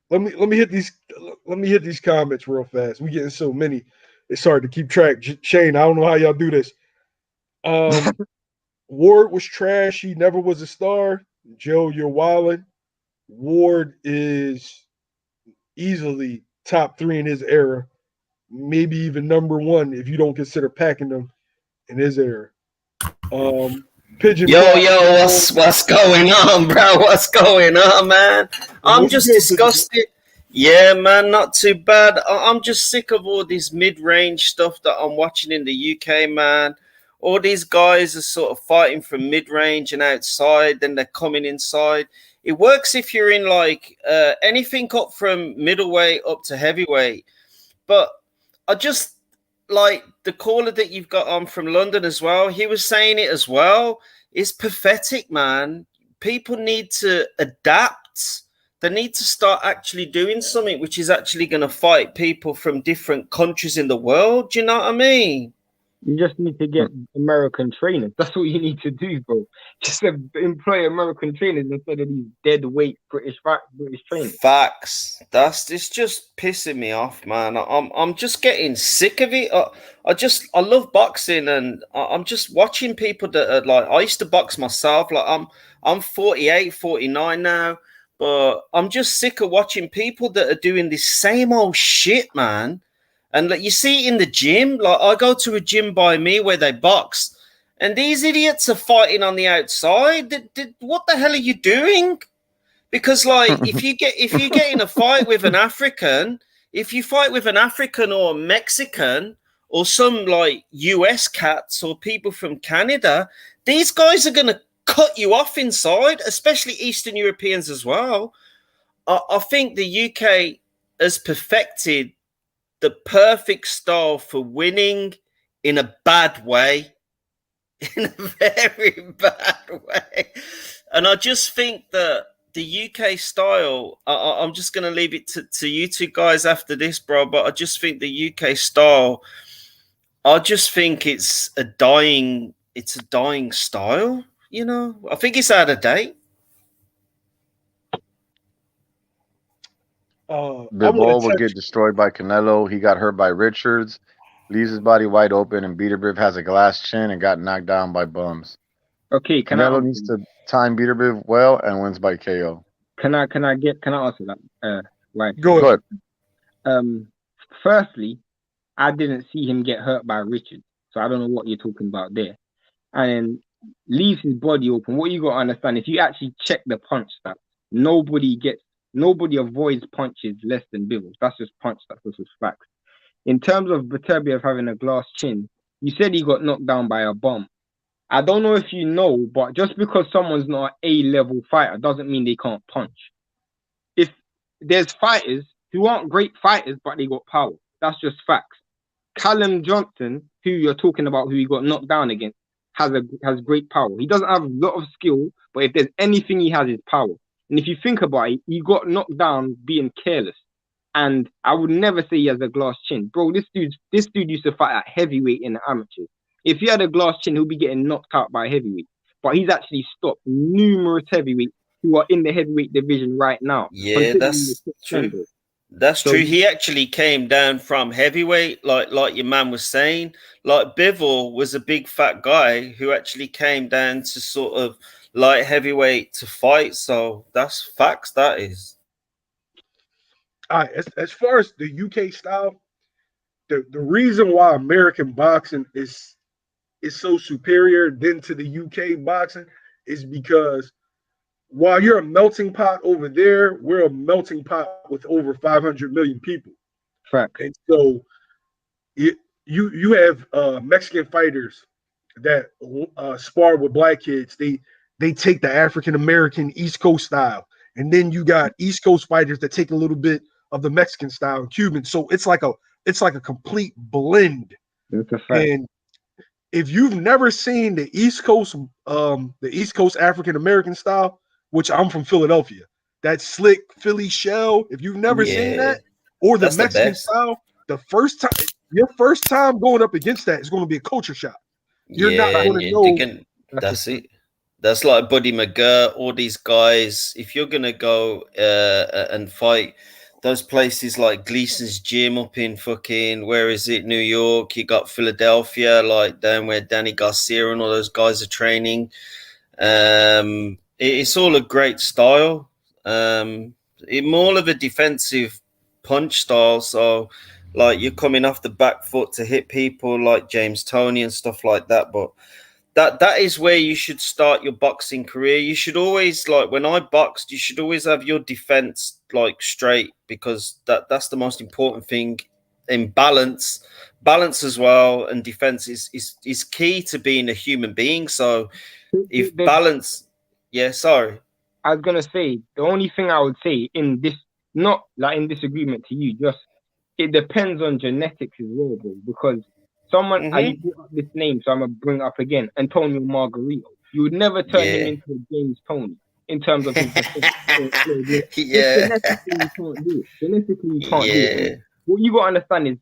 let me hit these comments real fast. We getting so many, it's hard to keep track. Shane, I don't know how y'all do this. Ward was trash. He never was a star. Joe, you're wildin'. Ward is easily top 3 in his era, maybe even number 1 if you don't consider packing them in his era. Pigeon Yo, Flop. what's going on, bro? What's going on, man? I'm What's just good, Pigeon Flop? disgusted. Yeah, man, not too bad. I'm just sick of all this mid-range stuff that I'm watching in the UK, man. All these guys are sort of fighting from mid-range and outside, then they're coming inside. It works if you're in like anything up from middleweight up to heavyweight. But I just like the caller that you've got on from London as well. He was saying it as well. It's pathetic, man. People need to adapt. They need to start actually doing something which is actually going to fight people from different countries in the world. Do you know what I mean? You just need to get American trainers. That's what you need to do, bro. Just employ American trainers instead of these dead weight British trainers. Facts. It's just pissing me off, man. I'm just getting sick of it. I love boxing, and I'm just watching people that are like, I used to box myself. Like I'm 48, 49 now, but I'm just sick of watching people that are doing this same old shit, man. And like you see in the gym, like I go to a gym by me where they box, and these idiots are fighting on the outside. What the hell are you doing? Because like if you get in a fight with an African, if you fight with an African or a Mexican or some like US cats or people from Canada, these guys are gonna cut you off inside, especially Eastern Europeans as well. I think the UK has perfected the perfect style for winning in a bad way. In a very bad way. And I just think that the UK style, I'm just going to leave it to you two guys after this, bro. But I just think the UK style, I just think it's a dying style. You know, I think it's out of date. I Bivol want to will touch. get destroyed by Canelo. He got hurt by Richards, leaves his body wide open, and Beterbiev has a glass chin and got knocked down by bums. Okay, Canelo needs to time Beterbiev well and wins by KO. can I answer that? Right. Go Go ahead. ahead. Firstly, I didn't see him get hurt by Richard, so I don't know what you're talking about there. And leaves his body open. What you got to understand, if you actually check the punch stats, nobody avoids punches less than Bivol. That's just punch stats. That's just facts. In terms of Beterbiev having a glass chin, you said he got knocked down by a bomb. I don't know if you know, but just because someone's not an A-level fighter doesn't mean they can't punch. If there's fighters who aren't great fighters, but they got power. That's just facts. Callum Johnson, who you're talking about, who he got knocked down against, has great power. He doesn't have a lot of skill, but if there's anything he has, is power. And if you think about it, he got knocked down being careless. And I would never say he has a glass chin. Bro, this dude used to fight at heavyweight in the amateurs. If he had a glass chin, he'll be getting knocked out by heavyweight. But he's actually stopped numerous heavyweights who are in the heavyweight division right now. Yeah, that's true. That's true. He actually came down from heavyweight, like your man was saying. Like Bivol was a big fat guy who actually came down to sort of light heavyweight to fight. So that's facts. That is. All right, as far as the UK style, the reason why American boxing is so superior than to the UK boxing is because while you're a melting pot over there, we're a melting pot with over 500 million people. Facts. And so you have Mexican fighters that spar with black kids. They take the African American East Coast style, and then you got East Coast fighters that take a little bit of the Mexican style and Cuban. So it's like a complete blend. That's a fact. And if you've never seen the East Coast African American style, which I'm from Philadelphia, that slick Philly shell, if you've never seen that, or the Mexican style, your first time going up against that is going to be a culture shock. You're not going to know. That's it. That's like Buddy McGirt, all these guys. If you're going to go and fight those places like Gleason's Gym up in fucking, where is it, New York, you got Philadelphia, like down where Danny Garcia and all those guys are training. It's all a great style. It's more of a defensive punch style. So, like, you're coming off the back foot to hit people like James Toney and stuff like that. But that is where you should start your boxing career. You should always, like, when I boxed, you should always have your defense like straight, because that's the most important thing. In balance as well, and defense is key to being a human being. So if balance, sorry. I was gonna say, the only thing I would say in this, not like in disagreement to you, just it depends on genetics as well, bro. Because someone, I brought up this name, so I'm gonna bring it up again, Antonio Margarito. You would never turn him into a James Toney in terms of his genetically you can't do it. Genetically you can't do it. What you gotta understand is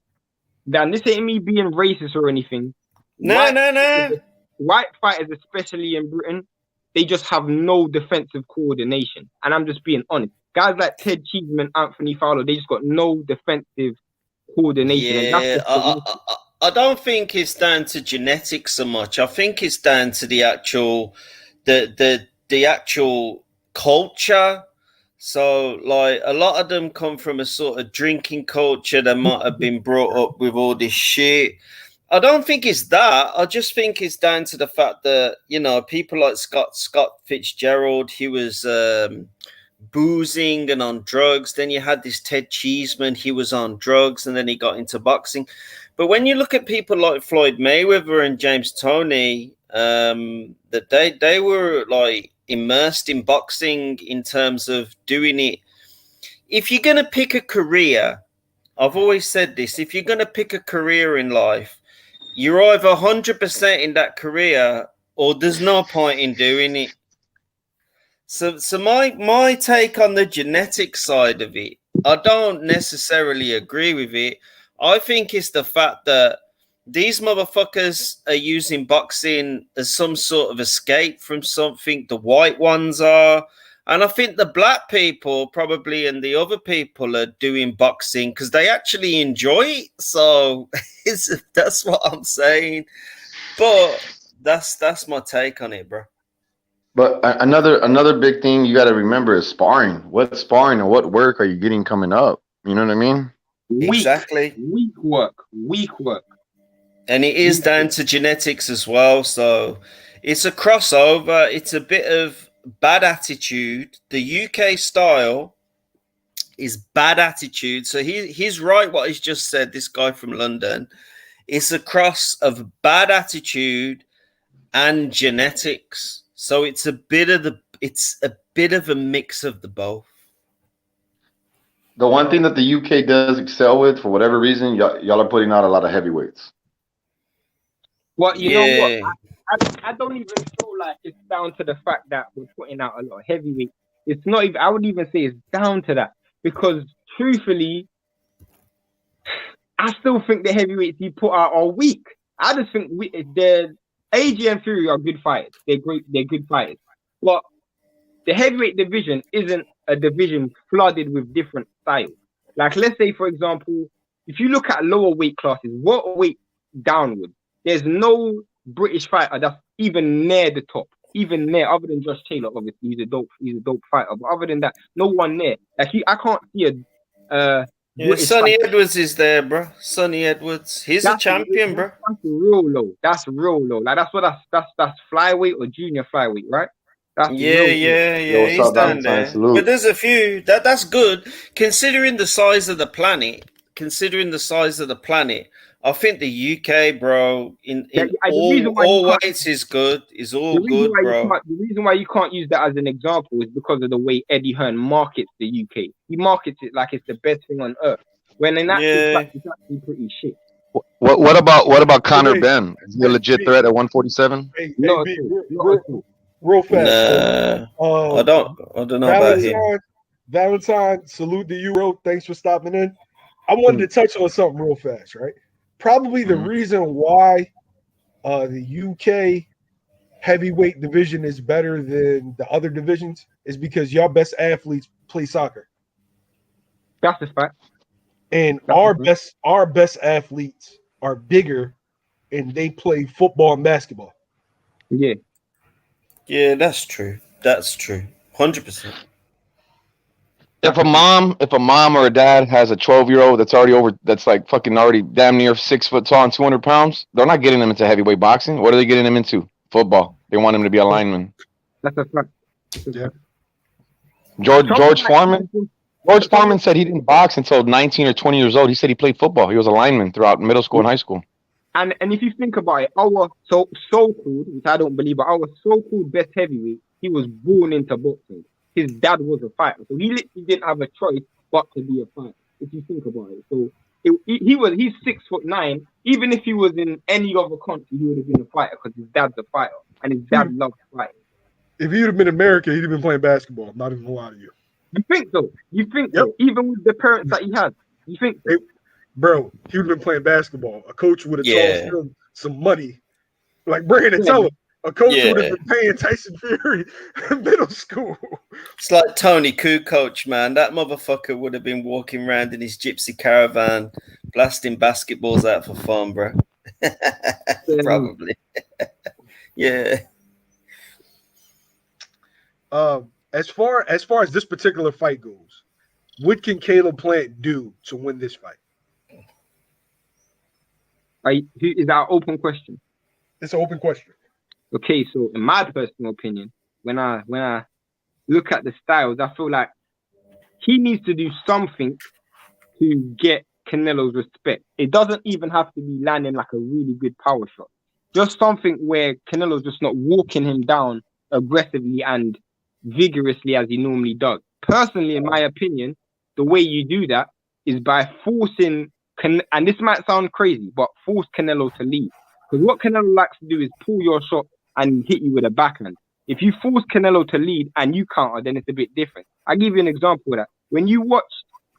that this ain't me being racist or anything. No. White fighters, especially in Britain, they just have no defensive coordination. And I'm just being honest. Guys like Ted Cheeseman, Anthony Fowler, they just got no defensive coordination. Yeah, I don't think it's down to genetics so much. I think it's down to the actual the actual culture. So, like, a lot of them come from a sort of drinking culture. They might have been brought up with all this shit. I don't think it's that. I just think it's down to the fact that, you know, people like Scott Fitzgerald, he was boozing and on drugs. Then you had this Ted Cheeseman, he was on drugs, and then he got into boxing. But when you look at people like Floyd Mayweather and James Toney, that they were like immersed in boxing in terms of doing it. If you're going to pick a career, I've always said this, if you're going to pick a career in life, you're either 100% in that career or there's no point in doing it. So my take on the genetic side of it, I don't necessarily agree with it. I think it's the fact that these motherfuckers are using boxing as some sort of escape from something. The white ones are. And I think the black people probably and the other people are doing boxing because they actually enjoy it. So that's what I'm saying. But that's my take on it, bro. But another big thing you got to remember is sparring. What sparring and what work are you getting coming up? You know what I mean? Exactly. Weak work. And it is down to genetics as well. So it's a crossover. It's a bit of bad attitude. The UK style is bad attitude. So he's right what he's just said, this guy from London. It's a cross of bad attitude and genetics. So it's a bit of a mix of the both. The one thing that the UK does excel with, for whatever reason, y'all are putting out a lot of heavyweights. Well, you know what? I don't even feel like it's down to the fact that we're putting out a lot of heavyweights. It's not even, I would even say it's down to that. Because truthfully, I still think the heavyweights you put out are weak. I just think the AJ and Fury are good fighters. They're good fighters. But the heavyweight division isn't a division flooded with different styles. Like, let's say, for example, if you look at lower weight classes, what weight downward, there's no British fighter that's even near the top, even near, other than Josh Taylor. Obviously, he's a dope fighter. But other than that, no one there. Like, I can't see British Sonny fighter. Edwards is there, bro. Sonny Edwards. He's a champion, bro. That's real low. That's real low. Like that's flyweight or junior flyweight, right? That's real low. Yo, what's He's up, down Valentine? there. Salute. But there's a few that's good considering the size of the planet. Considering the size of the planet, I think the UK, bro, in all weights is good. Is all good, bro. The reason why you can't use that as an example is because of the way Eddie Hearn markets the UK. He markets it like it's the best thing on earth, when in actual fact it's actually pretty shit. What about Conor Benn? Is he a legit threat at 147? Real fast. I don't know about him. Valentine, salute to you, bro. Thanks for stopping in. I wanted to touch on something real fast, right? Probably the reason why the UK heavyweight division is better than the other divisions is because y'all best athletes play soccer. That's a fact. And our best athletes are bigger and they play football and basketball. Yeah. Yeah, that's true. That's true. 100%. If a mom or a dad has a 12-year-old that's like fucking already damn near 6 foot tall and 200 pounds, they're not getting them into heavyweight boxing. What are they getting them into? Football. They want him to be a lineman. That's a fact. Yeah. George Foreman said he didn't box until 19 or 20 years old. He said he played football. He was a lineman throughout middle school and high school. And if you think about it, our so-called, which I don't believe, but our so-called best heavyweight, he was born into boxing. His dad was a fighter, so he literally didn't have a choice but to be a fighter. If you think about it, so he's 6'9". Even if he was in any other country, he would have been a fighter because his dad's a fighter and his dad loves fighting. If he would have been in America, he'd have been playing basketball. I'm not even gonna lie to you. You think so? So? Even with the parents that he has, you think so? Bro, he would have been playing basketball. A coach would have tossed him some money. Like Brandon, tell him. A coach would have been paying Tyson Fury in middle school. It's like Tony Kukoc, man. That motherfucker would have been walking around in his gypsy caravan, blasting basketballs out for fun, bro. Probably. Yeah. As far as this particular fight goes, what can Caleb Plant do to win this fight? Is that an open question? It's an open question. Okay, so in my personal opinion, when I look at the styles, I feel like he needs to do something to get Canelo's respect. It doesn't even have to be landing like a really good power shot. Just something where Canelo's just not walking him down aggressively and vigorously as he normally does. Personally, in my opinion, the way you do that is by forcing, and this might sound crazy, but force Canelo to lead. Because what Canelo likes to do is pull your shot and hit you with a backhand. If you force Canelo to lead and you counter, then it's a bit different. I'll give you an example of that. When you watch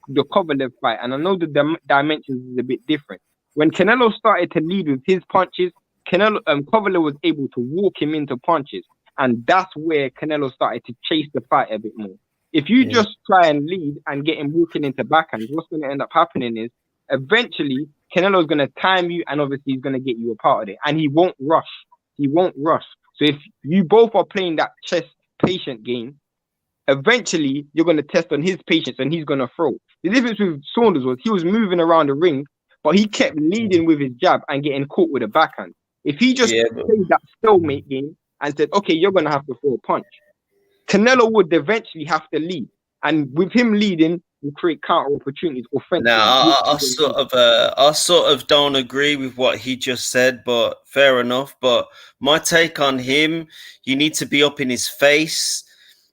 the Kovalev fight, and I know the dimensions is a bit different. When Canelo started to lead with his punches, Kovalev was able to walk him into punches. And that's where Canelo started to chase the fight a bit more. If you just try and lead and get him walking into backhands, what's going to end up happening is eventually Canelo's going to time you and obviously he's going to get you a part of it. And he won't rush. So if you both are playing that chess patient game, eventually you're going to test on his patience and he's going to throw. The difference with Saunders was he was moving around the ring, but he kept leading with his jab and getting caught with a backhand. If he just played that stalemate game and said, okay, you're going to have to throw a punch, Canelo would eventually have to lead. And with him leading, will create counter opportunities offensively. Now, I sort of don't agree with what he just said, but fair enough. But my take on him, you need to be up in his face.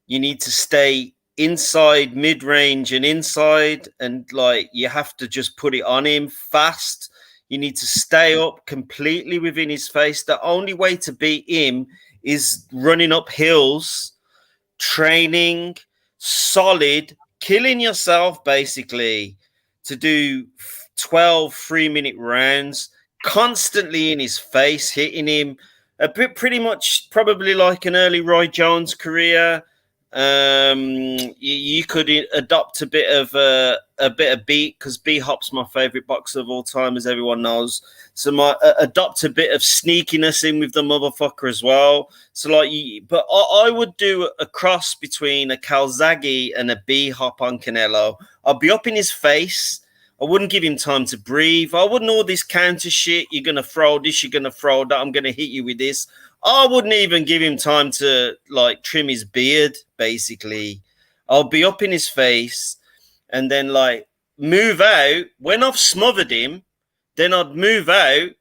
You need to stay inside, mid-range and inside. And, like, you have to just put it on him fast. You need to stay up completely within his face. The only way to beat him is running up hills, training, solid, killing yourself basically to do 12 3-minute rounds, constantly in his face, hitting him a bit, pretty much probably like an early Roy Jones career. You could adopt a bit of beat, because B Hop's my favorite boxer of all time, as everyone knows. So adopt a bit of sneakiness in with the motherfucker as well. So but I would do a cross between a Calzaghe and a B Hop on Canelo. I'd be up in his face. I wouldn't give him time to breathe. I wouldn't all this counter shit. You're gonna throw this. You're gonna throw that. I'm gonna hit you with this. I wouldn't even give him time to trim his beard, basically. I'll be up in his face and then move out. When I've smothered him, then I'd move out.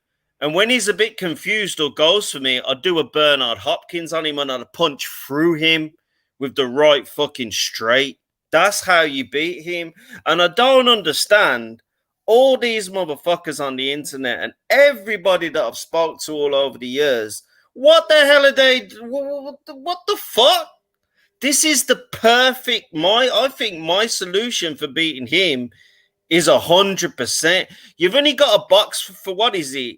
And when he's a bit confused or goes for me, I'd do a Bernard Hopkins on him and I'd punch through him with the right fucking straight. That's how you beat him. And I don't understand all these motherfuckers on the internet and everybody that I've spoke to all over the years. What the hell are they? What the fuck? This is the perfect. I think my solution for beating him is 100%. You've only got a box for what is it?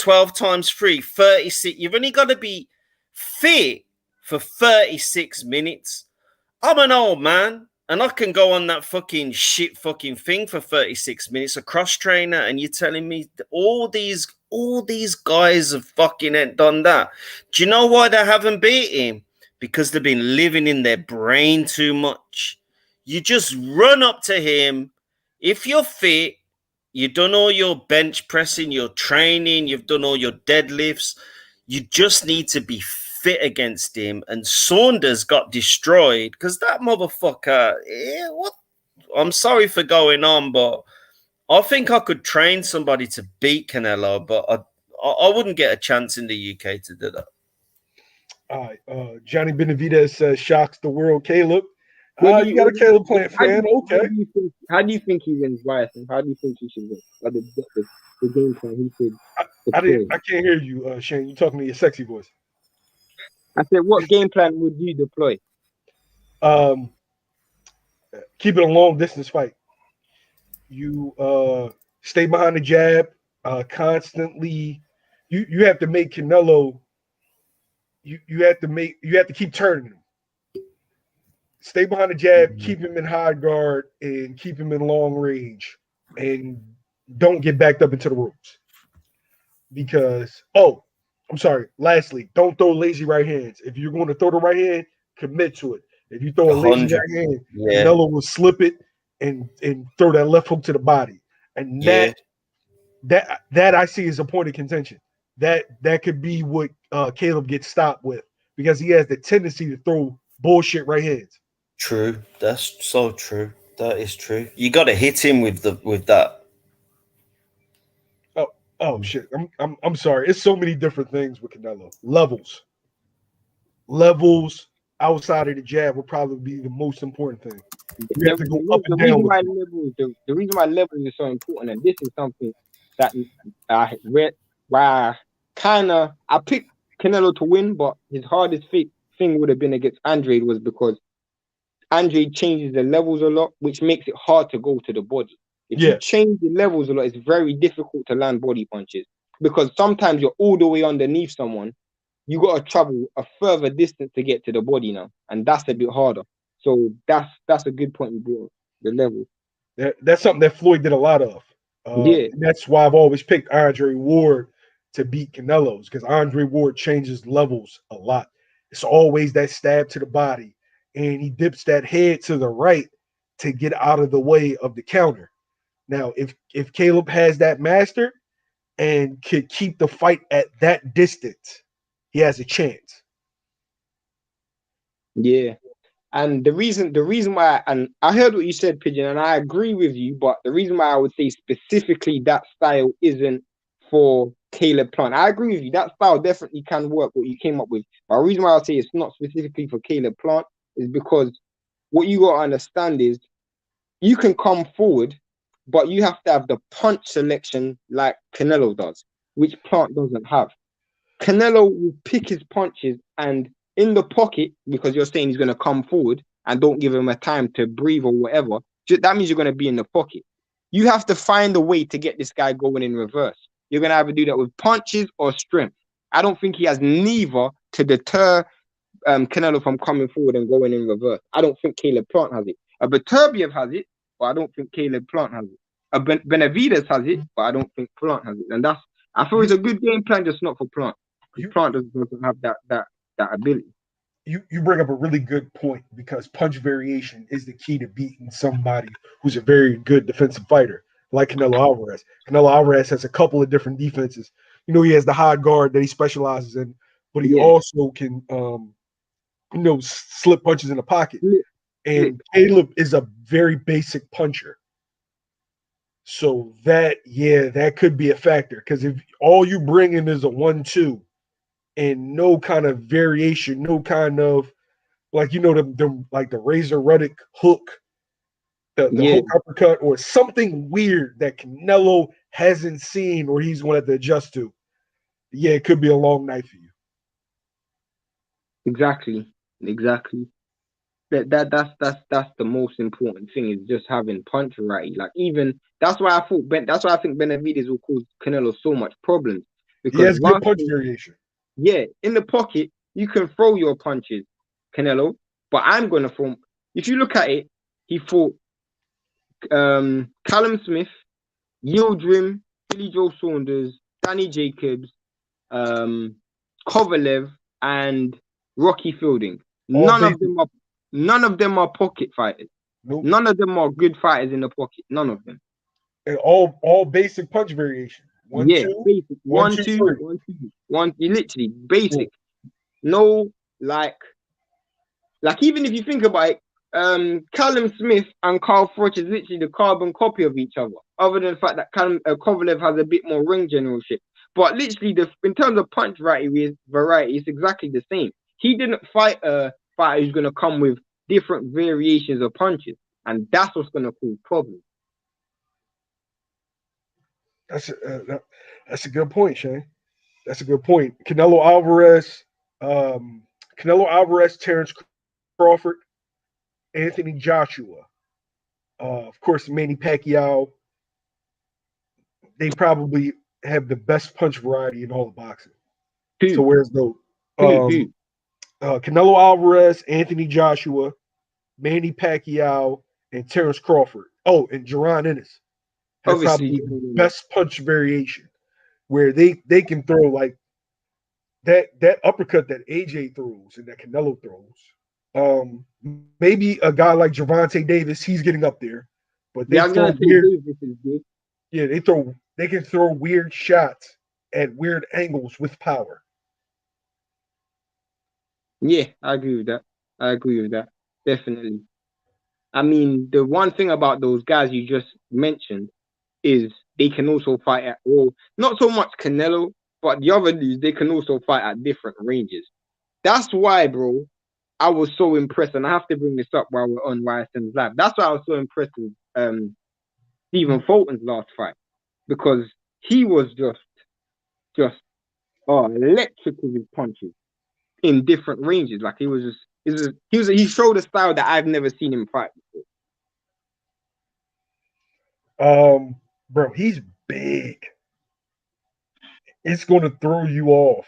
12 times 3, 36. You've only got to be fit for 36 minutes. I'm an old man. And I can go on that fucking shit fucking thing for 36 minutes, a cross trainer, and you're telling me all these guys have fucking done that. Do you know why they haven't beat him? Because they've been living in their brain too much. You just run up to him. If you're fit, you've done all your bench pressing, your training, you've done all your deadlifts. You just need to be fit against him, and Saunders got destroyed because that motherfucker. What? I'm sorry for going on, but I think I could train somebody to beat Canelo, but I wouldn't get a chance in the UK to do that. All right, Johnny Benavidez says shocks the world. Caleb, you got a Caleb Plant fan? Okay. How do you think he wins, Bryson? How do you think he should win? The game plan he should. I can't hear you, Shane. You talking to your sexy voice. I said, what game plan would you deploy? Keep it a long distance fight. You stay behind the jab, constantly. You have to make Canelo. You have to keep turning him. Stay behind the jab, keep him in high guard, and keep him in long range, and don't get backed up into the ropes. Because I'm sorry. Lastly, don't throw lazy right hands. If you're going to throw the right hand, commit to it. If you throw a lazy right hand, Canelo will slip it and throw that left hook to the body. And that I see as a point of contention. That could be what Caleb gets stopped with, because he has the tendency to throw bullshit right hands. True. That's so true. That is true. You got to hit him with that. Oh shit! I'm sorry. It's so many different things with Canelo. Levels outside of the jab will probably be the most important thing. You have to go up and down. The reason why levels is so important, and this is something that I read. Why I picked Canelo to win, but his hardest thing would have been against Andre, was because Andre changes the levels a lot, which makes it hard to go to the body. If you change the levels a lot, it's very difficult to land body punches, because sometimes you're all the way underneath someone. You got to travel a further distance to get to the body now, and that's a bit harder. So that's a good point you brought up, the level. That's something that Floyd did a lot of. That's why I've always picked Andre Ward to beat Canelo's, because Andre Ward changes levels a lot. It's always that stab to the body, and he dips that head to the right to get out of the way of the counter. Now, if Caleb has that master and could keep the fight at that distance, he has a chance. Yeah. And the reason why, and I heard what you said, Pigeon, and I agree with you, but the reason why I would say specifically that style isn't for Caleb Plant. I agree with you. That style definitely can work, what you came up with. But the reason why I say it's not specifically for Caleb Plant is because what you got to understand is you can come forward, but you have to have the punch selection like Canelo does, which Plant doesn't have. Canelo will pick his punches and in the pocket, because you're saying he's going to come forward and don't give him a time to breathe or whatever. That means you're going to be in the pocket. You have to find a way to get this guy going in reverse. You're going to have to do that with punches or strength. I don't think he has neither to deter Canelo from coming forward and going in reverse. I don't think Caleb Plant has it. A Beterbiev has it, but I don't think Caleb Plant has it. A Benavidez has it, but I don't think Plant has it. And I feel it's a good game plan, just not for Plant. Plant doesn't have that ability. You bring up a really good point because punch variation is the key to beating somebody who's a very good defensive fighter, like Canelo Alvarez. Canelo Alvarez has a couple of different defenses. He has the high guard that he specializes in, but he also can, slip punches in the pocket. And Caleb is a very basic puncher. So that could be a factor because if all you bring in is a 1-2 and no kind of variation, no kind of like the Razor Ruddock hook, the hook uppercut, or something weird that Canelo hasn't seen or he's going to have to adjust to. Yeah, it could be a long night for you. Exactly. That's the most important thing is just having punch variety. Like even that's why I think Benavidez will cause Canelo so much problems because he has good punch variation. Yeah, in the pocket you can throw your punches, Canelo. But I'm gonna throw. If you look at it, he fought Callum Smith, Yildirim, Billy Joe Saunders, Danny Jacobs, Kovalev, and Rocky Fielding. None of them are pocket fighters. Nope. None of them are good fighters in the pocket. None of them. And all basic punch variation. 1-2, basic. 1-2, 1-2. Literally basic. No, like even if you think about it, Callum Smith and Carl Froch is literally the carbon copy of each other. Other than the fact that Kovalev has a bit more ring generalship. But literally, in terms of punch variety, it's exactly the same. He didn't fight a fighter who's going to come with different variations of punches. And that's what's going to cause problems. That's a good point, Shane. That's a good point. Canelo Alvarez, Terrence Crawford, Anthony Joshua, of course, Manny Pacquiao. They probably have the best punch variety in all of boxing. So where's the Canelo Alvarez, Anthony Joshua, Manny Pacquiao, and Terrence Crawford. Oh, and Jaron Ennis has probably the best punch variation where they can throw like that uppercut that AJ throws and that Canelo throws. Maybe a guy like Gervonta Davis, he's getting up there, but they throw weird. Yeah, they can throw weird shots at weird angles with power. Yeah, I agree with that. Definitely. I mean, the one thing about those guys you just mentioned is they can also fight at all. Not so much Canelo, but the other dudes, they can also fight at different ranges. That's why, bro, I was so impressed, and I have to bring this up while we're on YSN's Live. That's why I was so impressed with Stephen Fulton's last fight, because he was just electric with his punches in different ranges. Like he showed a style that I've never seen him fight before. Bro, he's big. It's going to throw you off.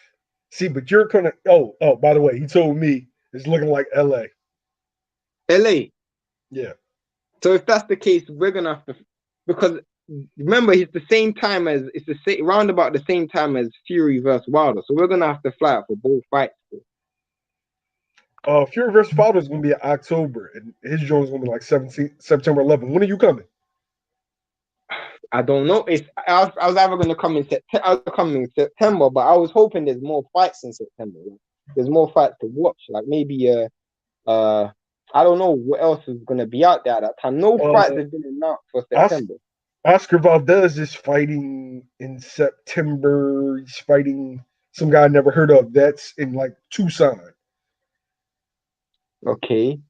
See, but you're gonna. Oh, by the way, he told me it's looking like LA. LA. Yeah. So if that's the case, we're gonna have to, because remember it's round about the same time as Fury versus Wilder. So we're gonna have to fly out for both fights. Fury versus Wilder is gonna be in October, and his joint is gonna be like September 11th. When are you coming? I don't know. I was either going to come in September, but I was hoping there's more fights in September. Like, there's more fights to watch. Like maybe I don't know what else is going to be out there at that time. No fights have been announced for September. Oscar Valdez is fighting in September. He's fighting some guy I never heard of. That's in like Tucson. Okay.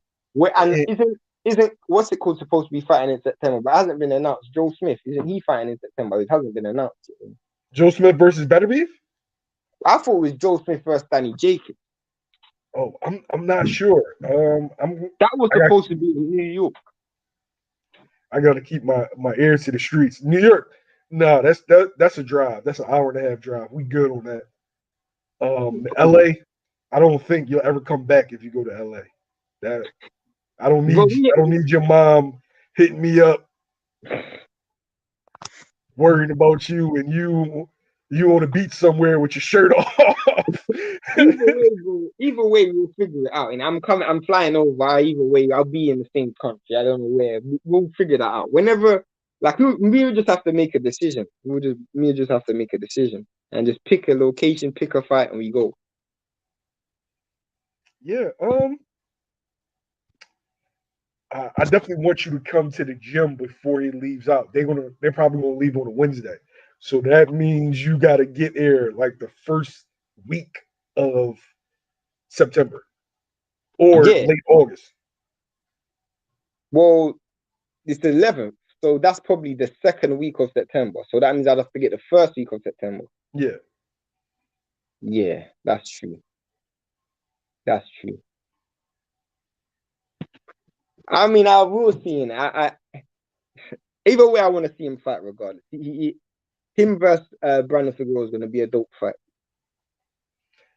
Isn't what's it called supposed to be fighting in September, but it hasn't been announced? Joe Smith, isn't he fighting in September? It hasn't been announced yet. Joe Smith versus Beterbiev? I thought it was Joe Smith versus Danny Jacobs. Oh, I'm not sure. That was supposed to be in New York. I gotta keep my ears to the streets. New York, no, that's a drive. That's an hour and a half drive. We good on that. LA, I don't think you'll ever come back if you go to LA. That I don't Bro, need your mom hitting me up, worrying about you, and you on a beach somewhere with your shirt off. either way, we'll figure it out. And I'm flying over. Either way, I'll be in the same country. I don't know where. We'll figure that out. Whenever, like, we will just have to make a decision. We'll just have to make a decision and just pick a location, pick a fight, and we go. Yeah. I definitely want you to come to the gym before he leaves out. They're probably gonna leave on a Wednesday, so that means you got to get there like the first week of September or Yeah. late August. Well, it's the 11th, so that's probably the second week of September. So that means I'd have to get the first week of September. Yeah. Yeah, that's true. That's true. I mean, I will see him. Either way, I want to see him fight regardless. Him versus Brandon Figueroa is going to be a dope fight.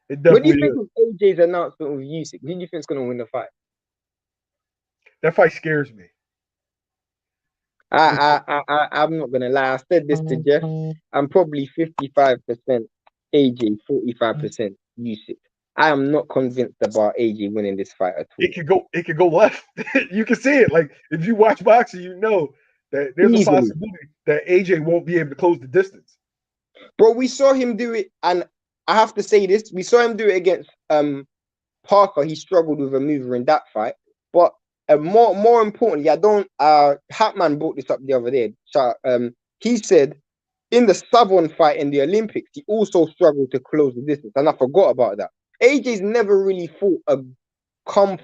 It What do you definitely think is. of AJ's announcement with Usyk? Who do you think is going to win the fight? That fight scares me. I'm not going to lie. I said this to Jeff. I'm probably 55% AJ, 45% Usyk. I am not convinced about AJ winning this fight at all. It could go left. You can see it. Like if you watch boxing, you know that there's a Easily. possibility that AJ won't be able to close the distance. Bro, we saw him do it, and I have to say this: we saw him do it against Parker. He struggled with a mover in that fight, but more importantly, Hatman brought this up the other day. So he said in the Southern fight in the Olympics, he also struggled to close the distance, and I forgot about that. AJ's never really fought a come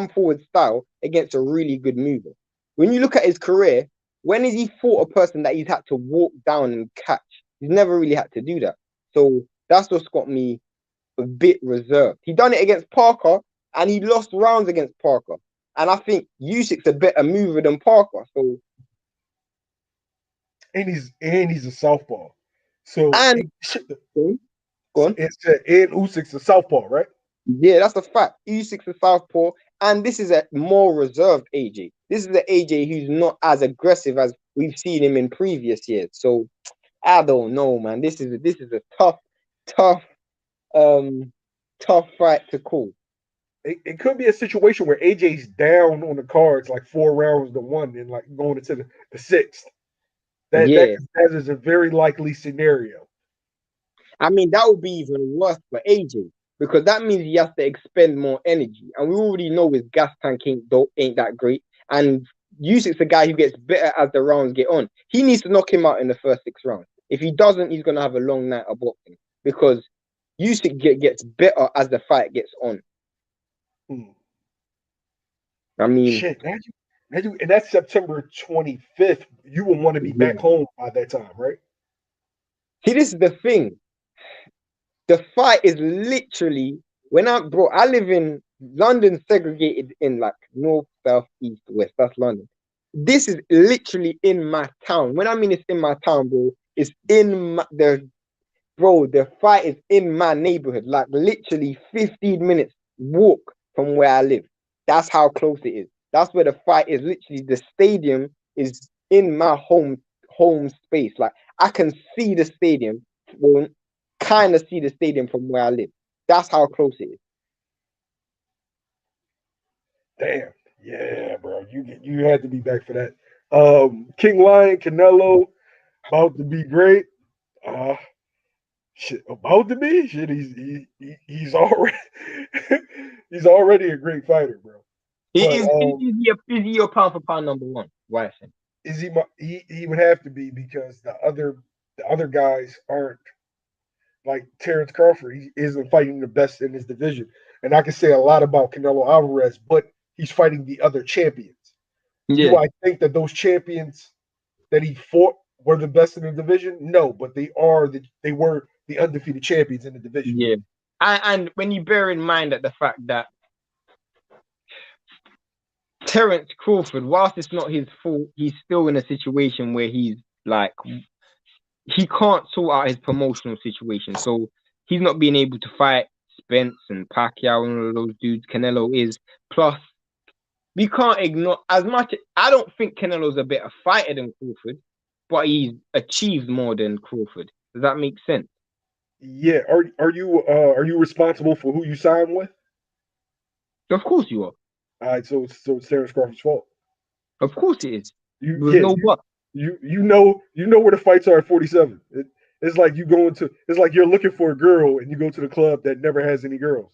forward style against a really good mover. When you look at his career, when has he fought a person that he's had to walk down and catch? He's never really had to do that. So that's what's got me a bit reserved. He done it against Parker, and he lost rounds against Parker. And I think Usyk's a better mover than Parker. So, and he's a southpaw. So and go on. It's and Usyk's a southpaw, right? Yeah, that's a fact. Usyk's a southpaw, and this is a more reserved AJ. This is an AJ who's not as aggressive as we've seen him in previous years. So I don't know, man. This is a tough fight to call. It could be a situation where AJ's down on the cards like 4 rounds to 1 and like going into the sixth. That is a very likely scenario. I mean, that would be even worse for AJ because that means he has to expend more energy, and we already know his gas tank ain't that great. And Usyk's a guy who gets better as the rounds get on. He needs to knock him out in the first 6 rounds. If he doesn't, he's gonna have a long night of boxing because Usyk gets better as the fight gets on. I mean, shit, and that's September 25th. You will want to be back home by that time, right? See, this is the thing. The fight is literally I live in London, segregated in like north, south, east, west. That's London. This is literally in my town. When I mean it's in my town, bro, it's in the fight is in my neighborhood. Like literally 15 minutes walk from where I live. That's how close it is. That's where the fight is. Literally, the stadium is in my home space. Like I can see the stadium. Well, kind of see the stadium from where I live. That's how close it is. Damn. Yeah, bro. You had to be back for that. King Lion, Canelo, about to be great. Shit, about to be? Shit, he's already he's already a great fighter, bro. Is he your pound for pound number one? Why? Is he would have to be because the other guys aren't like Terrence Crawford. He isn't fighting the best in his division. And I can say a lot about Canelo Alvarez, but he's fighting the other champions. Yeah. Do I think that those champions that he fought were the best in the division? No, but they were the undefeated champions in the division. Yeah. And when you bear in mind that the fact that Terrence Crawford, whilst it's not his fault, he's still in a situation where he's like he can't sort out his promotional situation. So he's not being able to fight Spence and Pacquiao and all of those dudes. Canelo is. Plus, we can't ignore as much. I don't think Canelo's a better fighter than Crawford, but he's achieved more than Crawford. Does that make sense? Yeah. Are you responsible for who you sign with? Of course you are. All right. So it's Terrence Crawford's fault. Of course it is. You There's no but. you know where the fights are at 47. It's like you going to. It's like you're looking for a girl and you go to the club that never has any girls.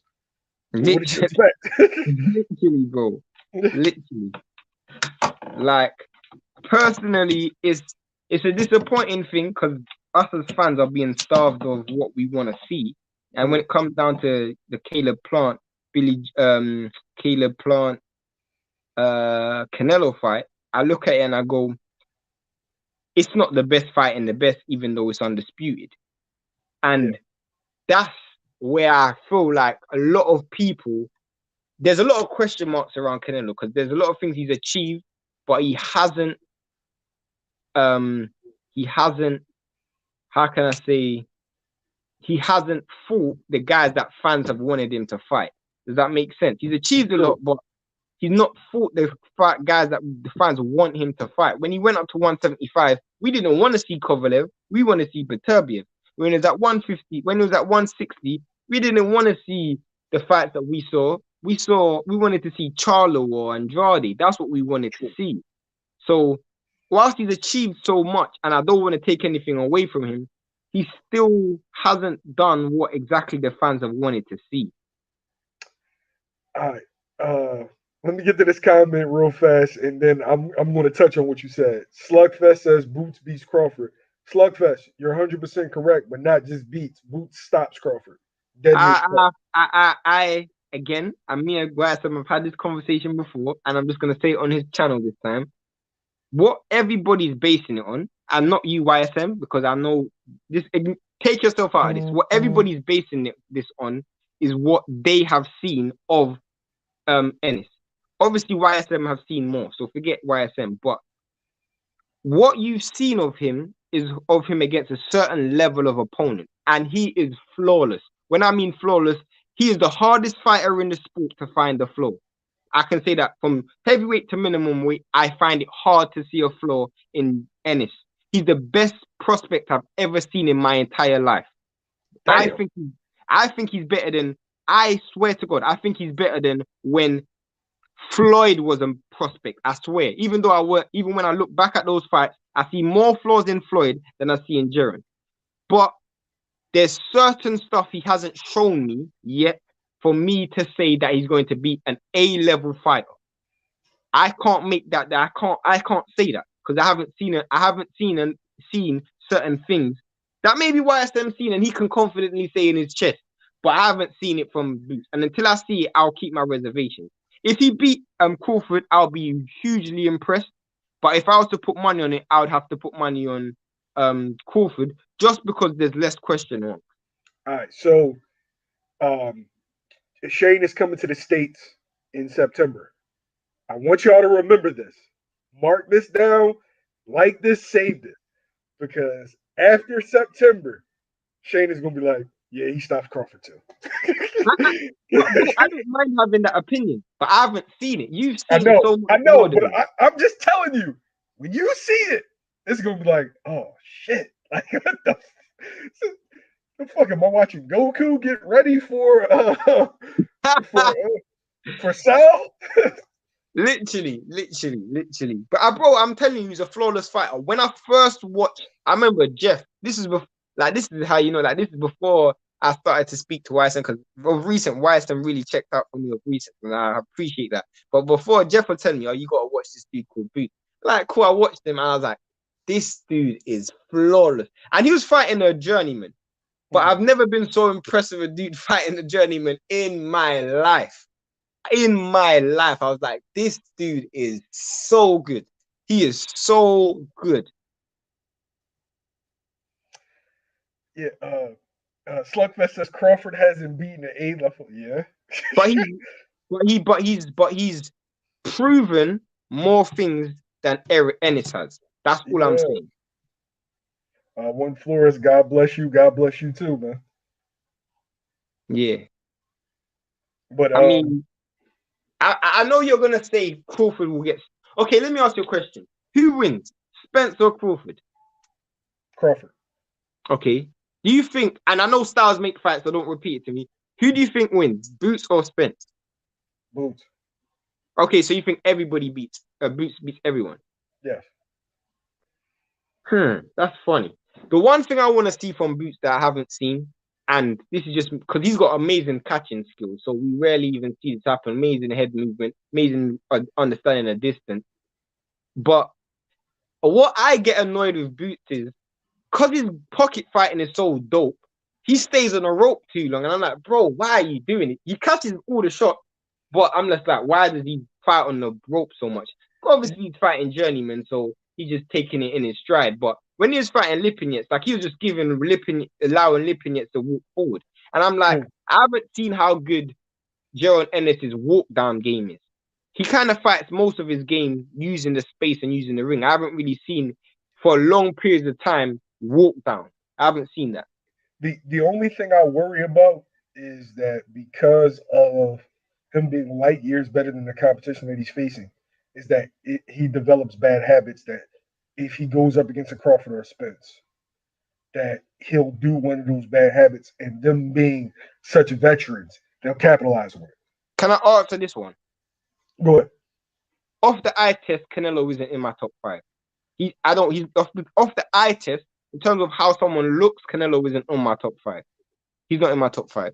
What did you expect? Literally, bro. Literally. Like, personally, it's a disappointing thing because us as fans are being starved of what we want to see. And when it comes down to the Caleb Plant, Canelo fight, I look at it and I go, it's not the best fight in the best, even though it's undisputed. And that's where I feel like a lot of people, there's a lot of question marks around Canelo because there's a lot of things he's achieved, but he hasn't, how can I say, he hasn't fought the guys that fans have wanted him to fight. Does that make sense? He's achieved a lot, but he's not fought the guys that the fans want him to fight. When he went up to 175, we didn't want to see Kovalev. We want to see Beterbiev. When it was at 150, when it was at 160, we didn't want to see the fights that we saw. We wanted to see Charlo or Andrade. That's what we wanted to see. So whilst he's achieved so much, and I don't want to take anything away from him, he still hasn't done what exactly the fans have wanted to see. All right. Let me get to this comment real fast, and then I'm going to touch on what you said. Slugfest says Boots beats Crawford. Slugfest, you're 100% correct, but not just beats. Boots stops Crawford. Again, Amir Gwasam, I've had this conversation before, and I'm just going to say it on his channel this time. What everybody's basing it on, and not you, YSM, because I know this. Take yourself out of this. What everybody's basing this on is what they have seen of Ennis. Obviously, YSM have seen more, so forget YSM. But what you've seen of him is of him against a certain level of opponent, and he is flawless. When I mean flawless, he is the hardest fighter in the sport to find a flaw. I can say that from heavyweight to minimum weight, I find it hard to see a flaw in Ennis. He's the best prospect I've ever seen in my entire life. I think he's better than, I swear to God, I think he's better than when Floyd was a prospect. I swear. Even when I look back at those fights, I see more flaws in Floyd than I see in Jaron. But there's certain stuff he hasn't shown me yet for me to say that he's going to be an A-level fighter. I can't make that. I can't say that because I haven't seen it. I haven't seen certain things that maybe YSM seen and he can confidently say in his chest. But I haven't seen it from Boots. And until I see it, I'll keep my reservations. If he beat Crawford, I'll be hugely impressed. But if I was to put money on it, I would have to put money on Crawford just because there's less question marks. All right, so Shane is coming to the States in September. I want y'all to remember this. Mark this down, like this, save this. Because after September, Shane is going to be like, yeah, he stops Crawford too. I don't mind having that opinion, but I haven't seen it. You've seen it so much. I know, but I'm just telling you, when you see it, it's going to be like, oh, shit. Like, what the fuck am I watching Goku get ready for Saul? Literally. But bro, I'm telling you, he's a flawless fighter. When I first watched, I remember Jeff. This is how you know. Like, this is before I started to speak to YSM because of recent, YSM really checked out for me of recent, and I appreciate that. But before, Jeff would tell me, "Oh, you gotta watch this dude called Boot." Like, cool. I watched him, and I was like, "This dude is flawless." And he was fighting a journeyman, but I've never been so impressed with a dude fighting a journeyman in my life. In my life, I was like, this dude is so good. He is so good. Yeah, Slugfest says Crawford hasn't beaten an A-level. Yeah, but he's proven more things than Eric Ennis has. That's all I'm saying. One Flores, God bless you. God bless you too, man. Yeah. But I mean, I know you're gonna say Crawford will get. Okay, let me ask you a question. Who wins, Spence or Crawford? Crawford. Okay. Do you think? And I know styles make fights, so don't repeat it to me. Who do you think wins, Boots or Spence? Boots. Okay, so you think everybody beats Boots beats everyone? Yes. That's funny. The one thing I want to see from Boots that I haven't seen, and this is just because he's got amazing catching skills, so we rarely even see this happen. Amazing head movement, amazing understanding of distance. But what I get annoyed with Boots is because his pocket fighting is so dope, he stays on the rope too long. And I'm like, bro, why are you doing it? He catches all the shots, but I'm just like, why does he fight on the rope so much? Obviously, he's fighting journeyman, so he's just taking it in his stride. But when he was fighting Lipinets, like he was just allowing Lipinets to walk forward. And I'm like, I haven't seen how good Gerald Ennis's walk down game is. He kind of fights most of his game using the space and using the ring. I haven't really seen for long periods of time walk down. I haven't seen that. The only thing I worry about is that because of him being light years better than the competition that he's facing, is that he develops bad habits that if he goes up against a Crawford or a Spence, that he'll do one of those bad habits, and them being such veterans, they'll capitalize on it. Can I answer this one? Go ahead. Off the eye test, Canelo isn't in my top 5. He's off the eye test in terms of how someone looks. Canelo isn't on my top 5. He's not in my top 5.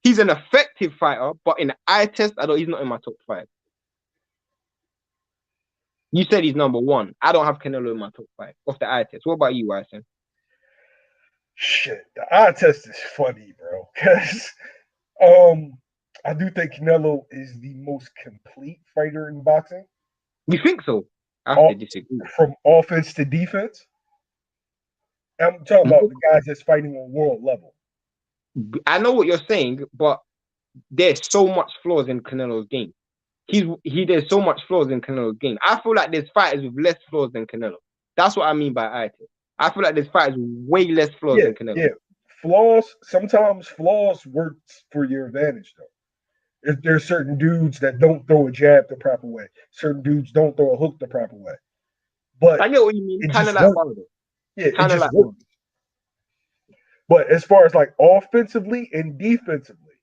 He's an effective fighter, but in the eye test, he's not in my top 5. You said he's number 1. I don't have Canelo in my top 5 off the eye test. What about you, Wyson? Shit, the eye test is funny, bro. Because I do think Canelo is the most complete fighter in boxing. You think so? I have to disagree. From offense to defense. I'm talking about the guys that's fighting on world level. I know what you're saying, but there's so much flaws in Canelo's game. There's so much flaws in Canelo's game. I feel like there's fighters with less flaws than Canelo. That's what I mean by eye test. I feel like there's fighters with way less flaws than Canelo. Yeah, flaws. Sometimes flaws work for your advantage, though. If there's certain dudes that don't throw a jab the proper way, certain dudes don't throw a hook the proper way. But I get what you mean. Kind of like Bardo. Yeah, it just works. But as far as like offensively and defensively,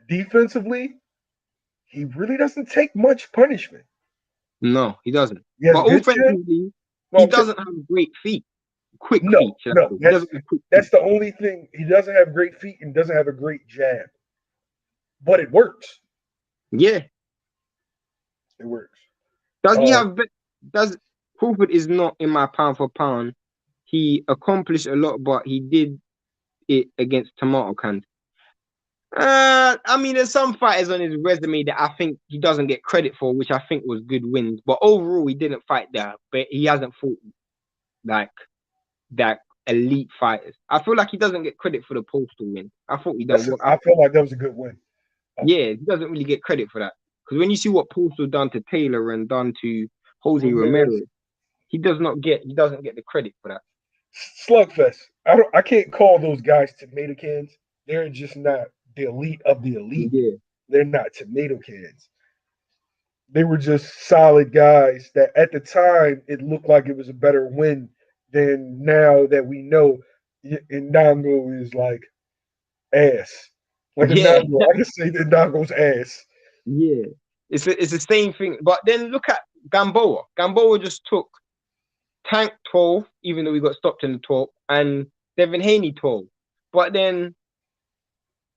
defensively, he really doesn't take much punishment. No, he doesn't. But offensively, he doesn't have great feet. Quick feet. No, that's the only thing. He doesn't have great feet and doesn't have a great jab. But it works. Yeah. It works. Crawford is not in my pound for pound. He accomplished a lot, but he did it against tomato cans. I mean, there's some fighters on his resume that I think he doesn't get credit for, which I think was good wins. But overall, he didn't fight that. But he hasn't fought like that elite fighters. I feel like he doesn't get credit for the Postal win. I thought he done work. I feel like that was a good win. Yeah, he doesn't really get credit for that. Because when you see what Postal done to Taylor and done to Jose Romero, he doesn't get the credit for that. Slugfest. I can't call those guys tomato cans. They're just not the elite of the elite. Yeah. They're not tomato cans. They were just solid guys that at the time it looked like it was a better win than now that we know Ndongo is like ass. Like Ndongo, I can say that Ndongo's ass. Yeah. It's the same thing. But then look at Gamboa. Gamboa just took Tank 12, even though we got stopped in the 12, and Devin Haney 12. But then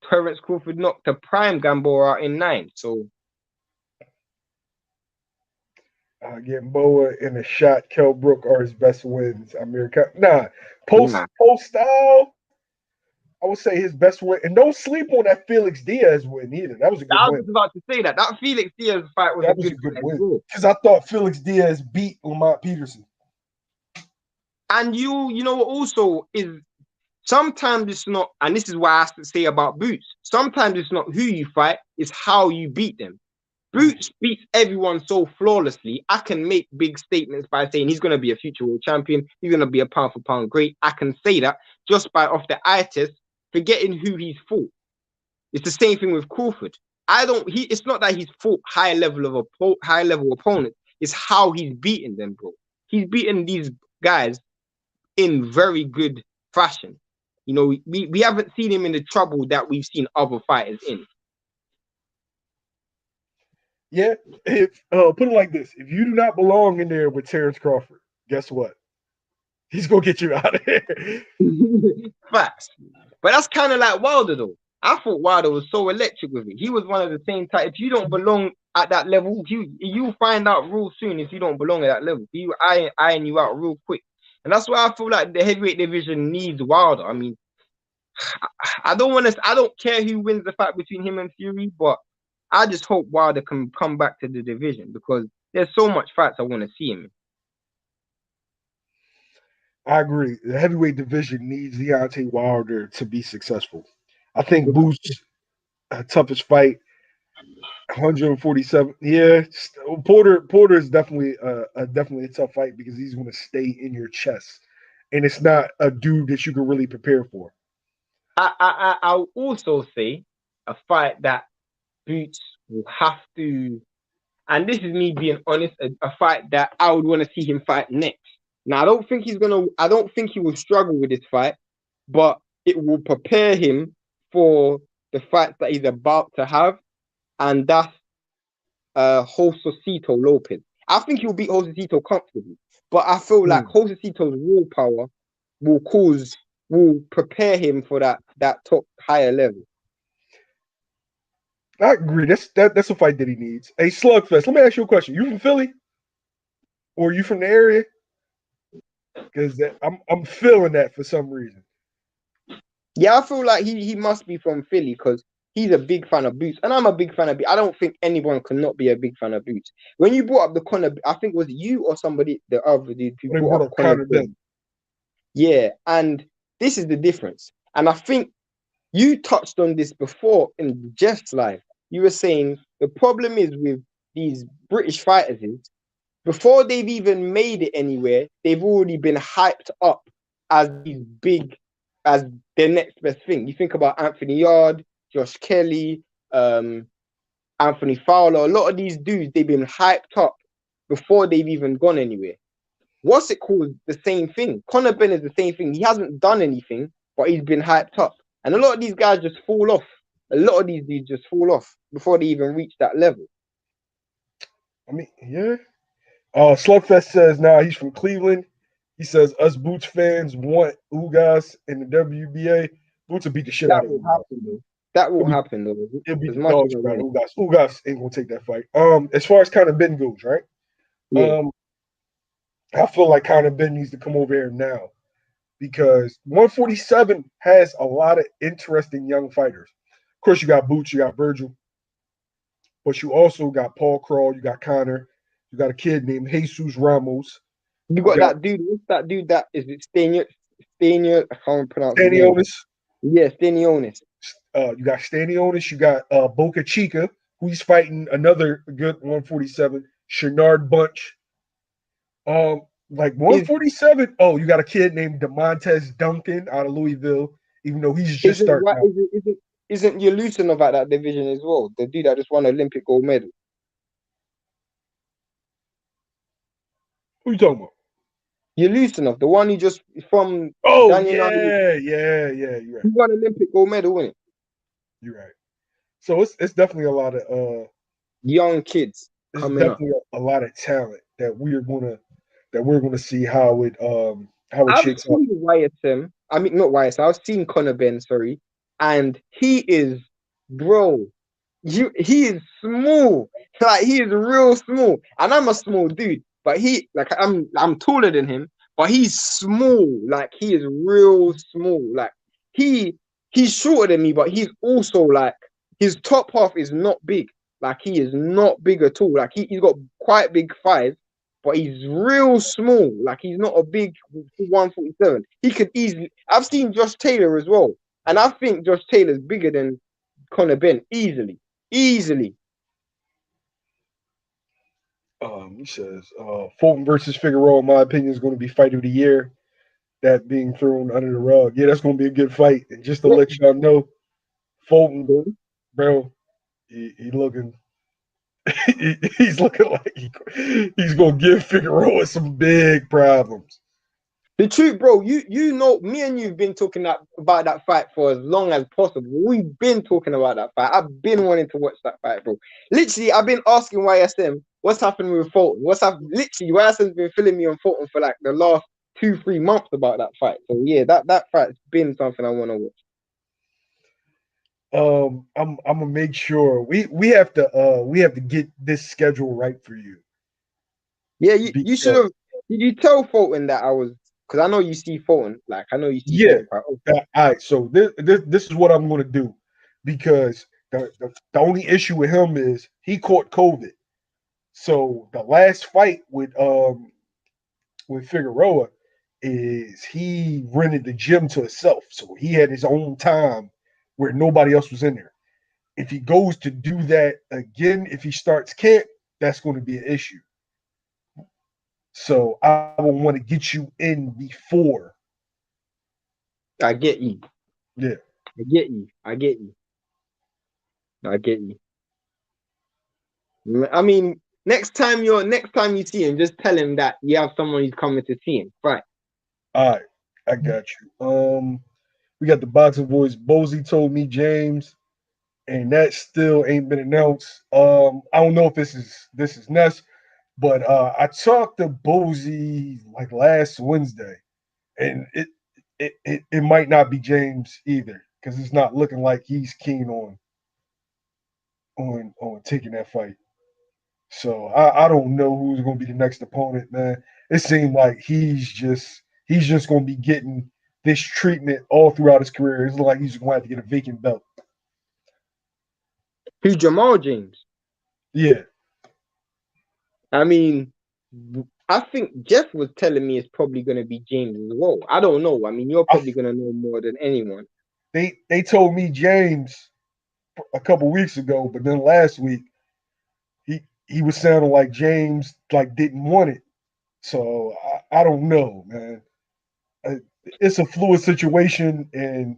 Terence Crawford knocked the prime Gamboa out in 9. So Gamboa and a shot, Kell Brook are his best wins. Post style, I would say his best win. And don't sleep on that Felix Diaz win either. That was a good win. I was about to say that. That Felix Diaz fight was a good win. Because I thought Felix Diaz beat Lamont Peterson. And you know what also is sometimes it's not, and this is what I have to say about Boots. Sometimes it's not who you fight, it's how you beat them. Boots beats everyone so flawlessly. I can make big statements by saying he's going to be a future world champion. He's going to be a pound for pound great. I can say that just by off the eye test. forgetting who he's fought. It's the same thing with Crawford. It's not that he's fought high level opponents. It's how he's beaten them, bro. He's beaten these guys in very good fashion. You know, we haven't seen him in the trouble that we've seen other fighters in. Yeah, put it like this: if you do not belong in there with Terrence Crawford, guess what? He's gonna get you out of there. Facts. But that's kind of like Wilder, though. I thought Wilder was so electric with it. He was one of the same type. If you don't belong at that level, you find out real soon if you don't belong at that level. You eyeing you out real quick. And that's why I feel like the heavyweight division needs Wilder. I mean, I don't care who wins the fight between him and Fury, but I just hope Wilder can come back to the division because there's so much fights I want to see him in. I agree. The heavyweight division needs Deontay Wilder to be successful. I think Boots' toughest fight, 147. Yeah, Porter is definitely a tough fight because he's going to stay in your chest, and it's not a dude that you can really prepare for. I'll also say a fight that Boots will have to, and this is me being honest, a fight that I would want to see him fight next. Now, I don't think he will struggle with this fight, but it will prepare him for the fight that he's about to have, and that's Josecito Lopez. I think he'll beat Josecito comfortably, but I feel like Josecito's willpower will prepare him for that top higher level. I agree. That's a fight that he needs. A slugfest. Let me ask you a question. You from Philly? Or are you from the area? Because I'm feeling that for some reason. Yeah, I feel like he must be from Philly because he's a big fan of Boots, and I'm a big fan of Boots. I don't think anyone cannot be a big fan of Boots. When you brought up the Conor, I think it was you or somebody, the other dude who brought up Conor Benn. Yeah, and this is the difference. And I think you touched on this before in Jeff's live. You were saying the problem is with these British fighters is before they've even made it anywhere, they've already been hyped up as these big, as their next best thing. You think about Anthony Yard, Josh Kelly, Anthony Fowler, a lot of these dudes, they've been hyped up before they've even gone anywhere. What's it called? The same thing. Conor Benn is the same thing. He hasn't done anything, but he's been hyped up. And a lot of these guys just fall off. A lot of these dudes just fall off before they even reach that level. I mean, yeah. Slugfest says, he's from Cleveland. He says, us Boots fans want Ugas in the WBA. Boots will beat the shit out of him. That won't happen, though. He'll beat the dogs out of Ugas. Ugas ain't going to take that fight. As far as Conor Benn goes, right? Yeah. I feel like Conor Benn needs to come over here now because 147 has a lot of interesting young fighters. Of course, you got Boots, you got Virgil, but you also got Paul Crawl, you got Conor, you got a kid named Jesus Ramos. You got that dude. What's that dude? That is it? Stanionis. I can't pronounce his name. Yeah, Stanionis. You got Stanionis. You got Boca Chica, who's fighting another good 147. Shenard Bunch. Like 147. You got a kid named DeMontez Duncan out of Louisville, even though he's just starting out. Isn't Usyk at that division as well? The dude that just won an Olympic gold medal. Who you talking about? Usyk, the one who just from. Oh, yeah. You're right. He won an Olympic gold medal, wasn't it? You're right. So it's definitely a lot of young kids. There's definitely a lot of talent that we're gonna see how it shakes out. YSM. I mean, not YSM. I've seen Conor Benn, sorry, and he is, bro. He is small. Like he is real small, and I'm a small dude. But I'm taller than him, but he's small. Like he is real small. Like he's shorter than me, but he's also like his top half is not big. Like he is not big at all. Like he's got quite big thighs, but he's real small. Like he's not a big 147. He could easily. I've seen Josh Taylor as well, and I think Josh Taylor's bigger than Conor Benn easily. He says Fulton versus Figueroa, in my opinion, is going to be fight of the year. that being thrown under the rug. Yeah, that's gonna be a good fight. And just to let y'all know, Fulton, bro, he looking he's looking like he's gonna give Figueroa some big problems. The truth, bro, you know, me and you've been talking about that fight for as long as possible. We've been talking about that fight. I've been wanting to watch that fight, bro. Literally, I've been asking YSM what's happening with Fulton. What's happening? Literally, YSM's been filling me on Fulton for like the last 2-3 months about that fight. So yeah, that fight's been something I want to watch. I'm gonna make sure we have to get this schedule right for you. Yeah, you should have. Did you tell Fulton that I was? Because I know you see Fulton. Like I know you see Fulton quite often. All right. So this is what I'm gonna do, because the only issue with him is he caught COVID. So the last fight with Figueroa is he rented the gym to himself, so he had his own time where nobody else was in there. If he goes to do that again, if he starts camp, that's going to be an issue. So I will want to get you in before. I get you. Yeah. I get you. I get you. I get you. I mean, next time you see him, just tell him that you have someone who's coming to see him. Right. All right. I got you. We got the boxing voice. Bozy told me James, and that still ain't been announced. I don't know if this is Ness, but I talked to Bozy like last Wednesday, and it might not be James either, because it's not looking like he's keen on taking that fight. So I don't know who's going to be the next opponent, man. It seemed like he's just going to be getting this treatment all throughout his career. It's like he's going to have to get a vacant belt. Who's Jamal James? Yeah. I mean, I think Jeff was telling me it's probably going to be James as well. I don't know. I mean, you're probably going to know more than anyone. They told me James a couple weeks ago, but then last week he was sounding like James like didn't want it. So I don't know, man. It's a fluid situation, and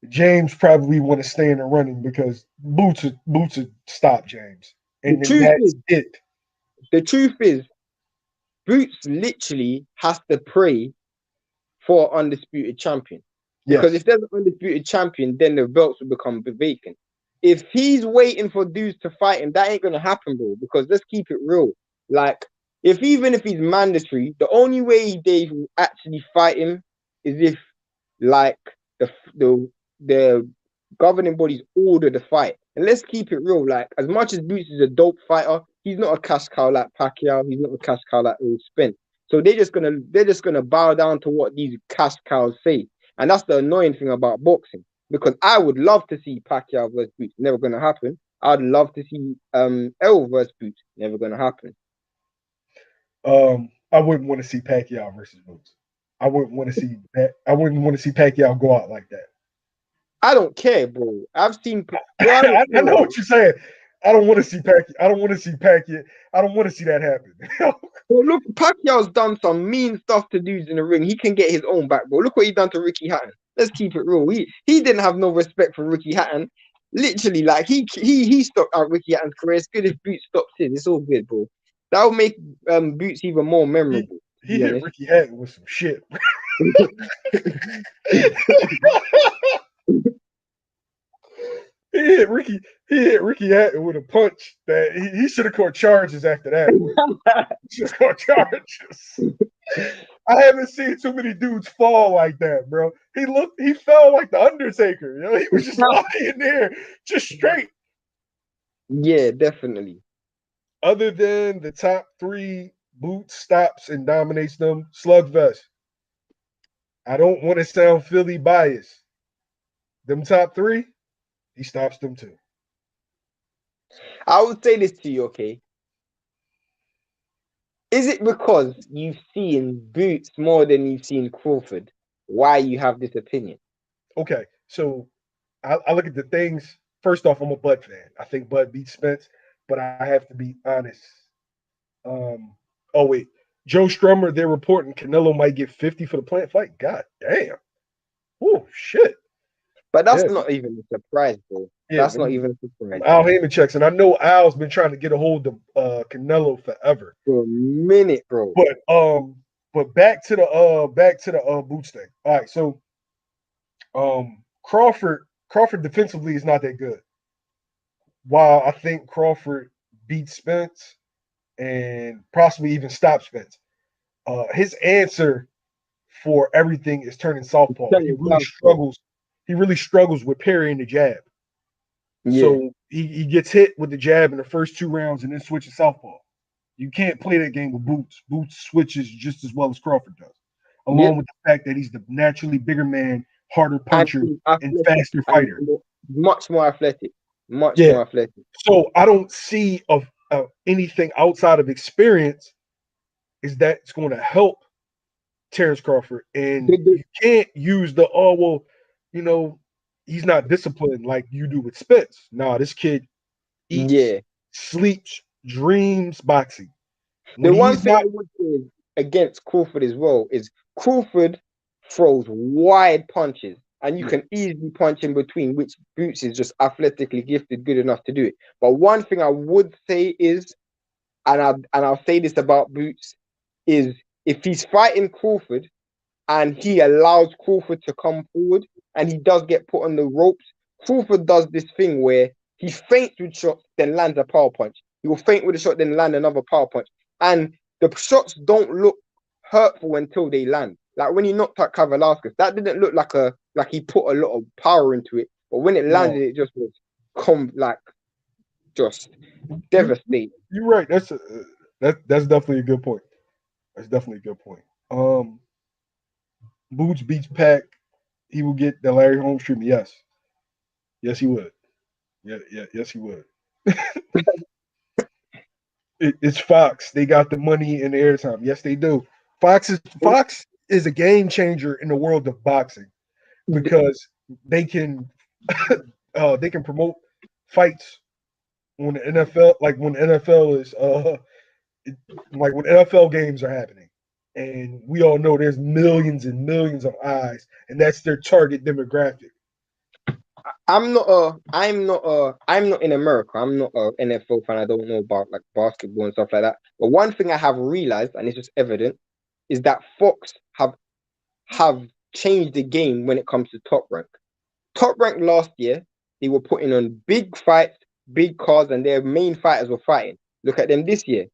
James probably want to stay in the running because Boots would stop James, and then that's it. The truth is, Boots literally has to pray for undisputed champion. Because if there's an undisputed champion, then the belts will become vacant. If he's waiting for dudes to fight him, that ain't gonna happen, bro. Because let's keep it real. Like, even if he's mandatory, the only way they will actually fight him is if, like, the governing bodies order the fight. And let's keep it real. Like, as much as Boots is a dope fighter, he's not a cash cow like Pacquiao. He's not a cash cow like Earl Spence. So they're just gonna bow down to what these cash cows say. And that's the annoying thing about boxing. Because I would love to see Pacquiao versus Boots. Never gonna happen. I'd love to see L versus Boots. Never gonna happen. I wouldn't want to see Pacquiao versus Boots. I wouldn't want to see that. I wouldn't want to see Pacquiao go out like that. I don't care, bro. I've seen. Bro, I know what you're saying. I don't want to see Pacquiao. I don't want to see Pacquiao. I don't want to see that happen. Well, look, Pacquiao's done some mean stuff to dudes in the ring. He can get his own back, bro. Look what he done to Ricky Hatton. Let's keep it real. He didn't have no respect for Ricky Hatton. Literally, like he stopped out Ricky Hatton's career. It's good if Boots stops his. It's all good, bro. That'll make Boots even more memorable. He hit Ricky Hatton with some shit. He hit Ricky Hatton with a punch that he should have caught charges after that. He should have caught charges. I haven't seen too many dudes fall like that, bro. He fell like the Undertaker. You know, he was just lying there, just straight. Yeah, definitely. Other than the top three, Boots stops and dominates them. Slugfest. I don't want to sound Philly biased. Them top three, he stops them too. I would say this to you, okay? Is it because you've seen Boots more than you've seen Crawford? Why you have this opinion? Okay, so I look at the things. First off, I'm a Bud fan. I think Bud beats Spence, but I have to be honest. Oh wait, Joe Strummer, they're reporting Canelo might get 50 for the Plant fight. God damn. Oh shit. But that's Yeah. not even a surprise, bro. Yeah, That's not even a surprise Al Heyman checks, and I know Al's been trying to get a hold of Canelo forever. for a minute, bro. But back to the Boots thing. All right, so Crawford defensively is not that good. While I think Crawford beats Spence and possibly even stops Spence, his answer for everything is turning southpaw. Turning southpaw. He really struggles with parrying the jab. Yeah. So he gets hit with the jab in the first 2 rounds and then switches southpaw. You can't play that game with Boots. Boots switches just as well as Crawford does, along with the fact that he's the naturally bigger man, harder puncher, and faster fighter. Much more athletic. More athletic. So I don't see of anything outside of experience is that's going to help Terrence Crawford. And you can't use he's not disciplined like you do with Spence. Nah, this kid eats, sleeps, dreams boxing. The one thing I would say against Crawford as well is Crawford throws wide punches, and you can easily punch in between, which Boots is just athletically gifted, good enough to do it. But one thing I would say is, and I'll say this about Boots, is if he's fighting Crawford and he allows Crawford to come forward and he does get put on the ropes, Crawford does this thing where he feints with shots, then lands a power punch. He will feint with a shot, then land another power punch. And the shots don't look hurtful until they land. Like when he knocked out Kavalauskas, that didn't look like he put a lot of power into it. But when it landed, it just was just devastating. You're right. That's definitely a good point. That's definitely a good point. Boots beats Pac. He will get the Larry Holmes treatment. Yes, he would. Yes, he would. It's Fox. They got the money and the airtime. Yes, they do. Fox is a game changer in the world of boxing because they can promote fights when the NFL when NFL games are happening, and we all know there's millions and millions of eyes, and that's their target demographic. I'm not in America. I'm not an NFL fan. I don't know about like basketball and stuff like that. But one thing I have realized, and it's just evident, is that Fox have changed the game when it comes to Top Rank. Top Rank last year, they were putting on big fights, big cards, and their main fighters were fighting. Look at them this year.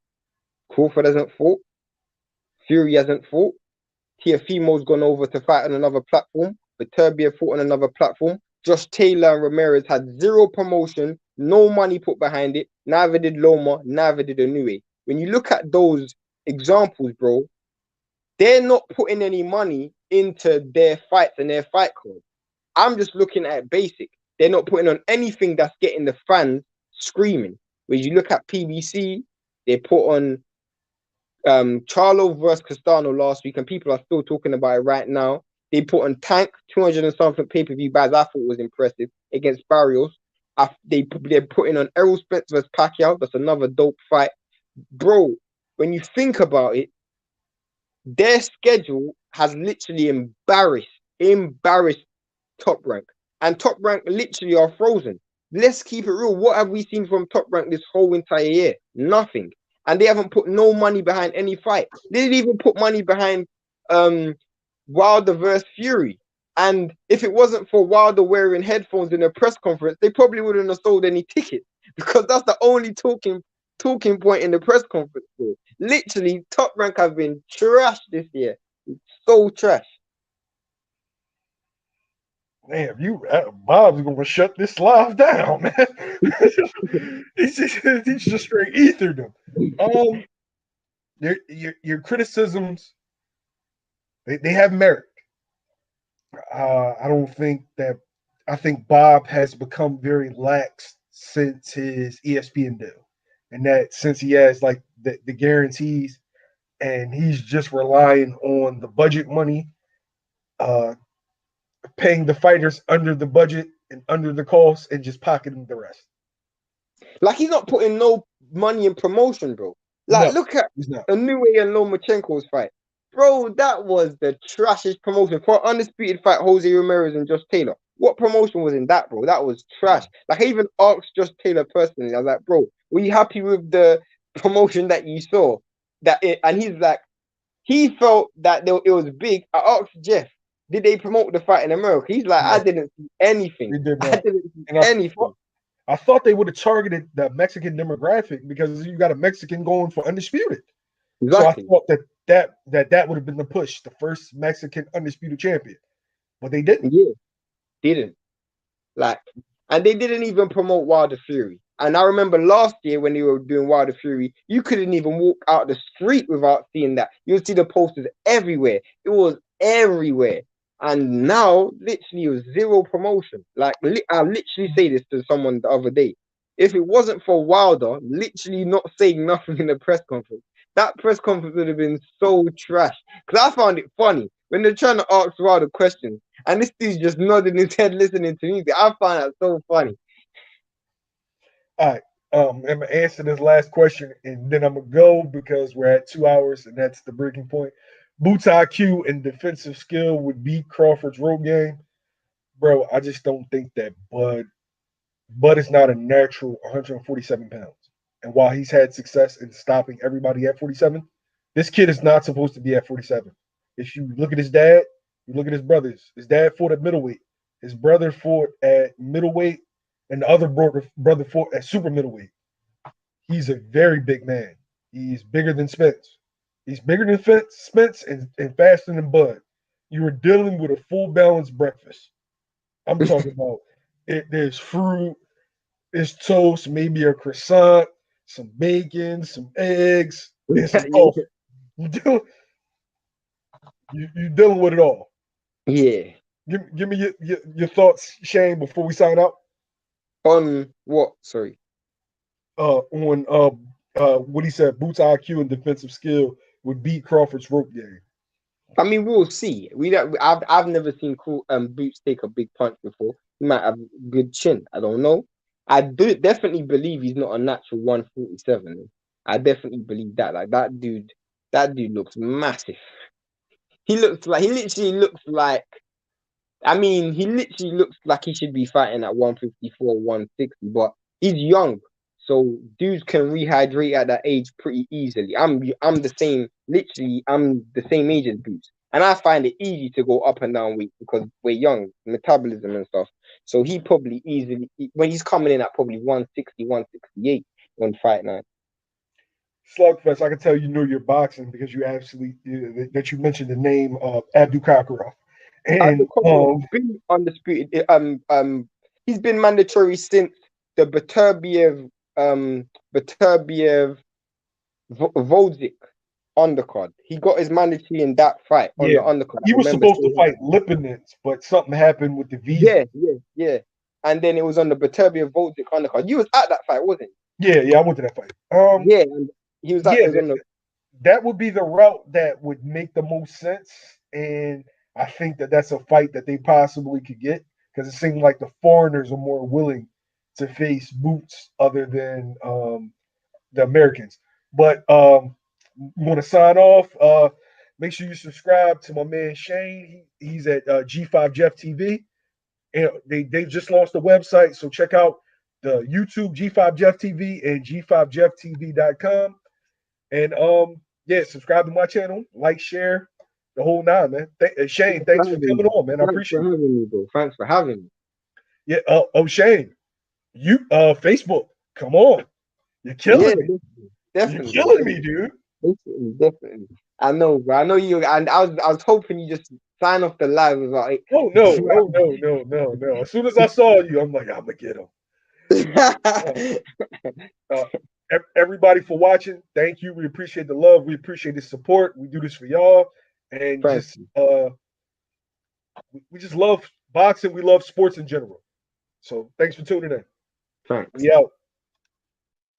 Crawford hasn't fought. Fury hasn't fought. Tiafimo's gone over to fight on another platform. Viterbi fought on another platform. Josh Taylor and Ramirez had zero promotion, no money put behind it. Neither did Loma, neither did Inoue. When you look at those examples, bro, they're not putting any money into their fights and their fight cards. I'm just looking at basic. They're not putting on anything that's getting the fans screaming. When you look at PBC, they put on Charlo versus Castano last week, and people are still talking about it right now. They put on Tank, 200 and something pay-per-view buys. I thought was impressive against Barrios. They're putting on Errol Spence versus Pacquiao. That's another dope fight. Bro, when you think about it, their schedule has literally embarrassed Top Rank. And Top Rank literally are frozen. Let's keep it real. What have we seen from Top Rank this whole entire year? Nothing. And they haven't put no money behind any fight. They didn't even put money behind Wilder versus Fury. And if it wasn't for Wilder wearing headphones in a press conference, they probably wouldn't have sold any tickets because that's the only talking point in the press conference. Bro. Literally, Top Rank have been trash this year. So trash. Damn, Bob's gonna shut this live down, man. he's just straight ethered them. Your criticisms, they have merit. I think Bob has become very lax since his ESPN deal, and that since he has like the guarantees, and he's just relying on the budget money, paying the fighters under the budget and under the cost, and just pocketing the rest. Like he's not putting no money in promotion, bro. Like, No, look at he's not. Inoue and Lomachenko's fight. Bro, that was the trashiest promotion for an undisputed fight, Jose Ramirez and Josh Taylor. What promotion was in that, bro? That was trash. Like, I even asked Josh Taylor personally. I was like, bro, were you happy with the promotion that you saw? And he's like, he felt that it was big. I asked Jeff, did they promote the fight in America? He's like, I No, didn't see anything. they did I not. didn't see And anything. I thought they would have targeted the Mexican demographic because you got a Mexican going for undisputed. So I Exactly. thought that would have been the push, the first Mexican undisputed champion. But they didn't. Yeah, didn't. Like, and they didn't even promote Wilder Fury. And I remember last year when they were doing Wilder Fury, you couldn't even walk out the street without seeing that. You would see the posters everywhere. It was everywhere. And now, literally, it was zero promotion. Like, I literally say this to someone the other day. If it wasn't for Wilder literally not saying nothing in the press conference, that press conference would have been so trash. Because I found it funny when they're trying to ask Wilder questions. And this dude's just nodding his head, listening to music. I find that so funny. All right. I'm gonna answer this last question and then I'm gonna go because we're at 2 hours and that's the breaking point. Boots IQ and defensive skill would beat Crawford's road game. Bro, I just don't think that Bud is not a natural 147 pounds. And while he's had success in stopping everybody at 47, this kid is not supposed to be at 47. If you look at his dad, you look at his brothers. His dad fought at middleweight. His brother fought at middleweight, and the other brother fought at super middleweight. He's a very big man. He's bigger than Spence. He's bigger than Spence and faster than Bud. You are dealing with a full balanced breakfast. I'm talking about there's fruit, there's toast, maybe a croissant, some bacon, some eggs, and some coffee. You're dealing with it all. Yeah. Give me your thoughts, Shane, before we sign out. On what? Sorry. On what he said, Boots IQ and defensive skill would beat Crawford's rope game. I mean, we'll see. I've never seen Boots take a big punch before. He might have good chin. I don't know. I do definitely believe he's not a natural 147. I definitely believe that. Like that dude looks massive. He literally looks like. I mean, he literally looks like he should be fighting at 154, 160, but he's young. So dudes can rehydrate at that age pretty easily. I'm the same, literally, I'm the same age as Boots. And I find it easy to go up and down weight because we're young, metabolism and stuff. So he probably easily, when he's coming in at probably 160, 168 on fight night. Slugfest, I can tell you know your boxing because you actually that you mentioned the name of Abdul Kakarov. And been undisputed. He's been mandatory since the Beterbiev Vodzik undercard. He got his mandatory in that fight on the undercard. He was supposed to fight Lipinets, but something happened with the visa. Yeah. And then it was on the Beterbiev Vodzik undercard. You was at that fight, wasn't you? Yeah, I went to that fight. Yeah, and he was that would be the route that would make the most sense, and I think that's a fight that they possibly could get because it seemed like the foreigners are more willing to face Boots other than the Americans. But you want to sign off? Make sure you subscribe to my man Shane. He's at G5 Jeff TV, and they just launched the website, so check out the YouTube G5 Jeff TV and G5JeffTV.com. And subscribe to my channel, like, share, the whole nine, man. Shane, thanks for coming on, man. I appreciate it. Thanks for having me, bro. Thanks for having me. Yeah. Shane, you Facebook, come on, you're killing me. Definitely. You're killing me, dude. Definitely. I know, bro. I know you. And I was hoping you just sign off the live without it. Oh no. As soon as I saw you, I'm like, I'm gonna get him. Everybody for watching, thank you. We appreciate the love. We appreciate the support. We do this for y'all, and we just love boxing. We love sports in general. So thanks for tuning in. Thanks. We out.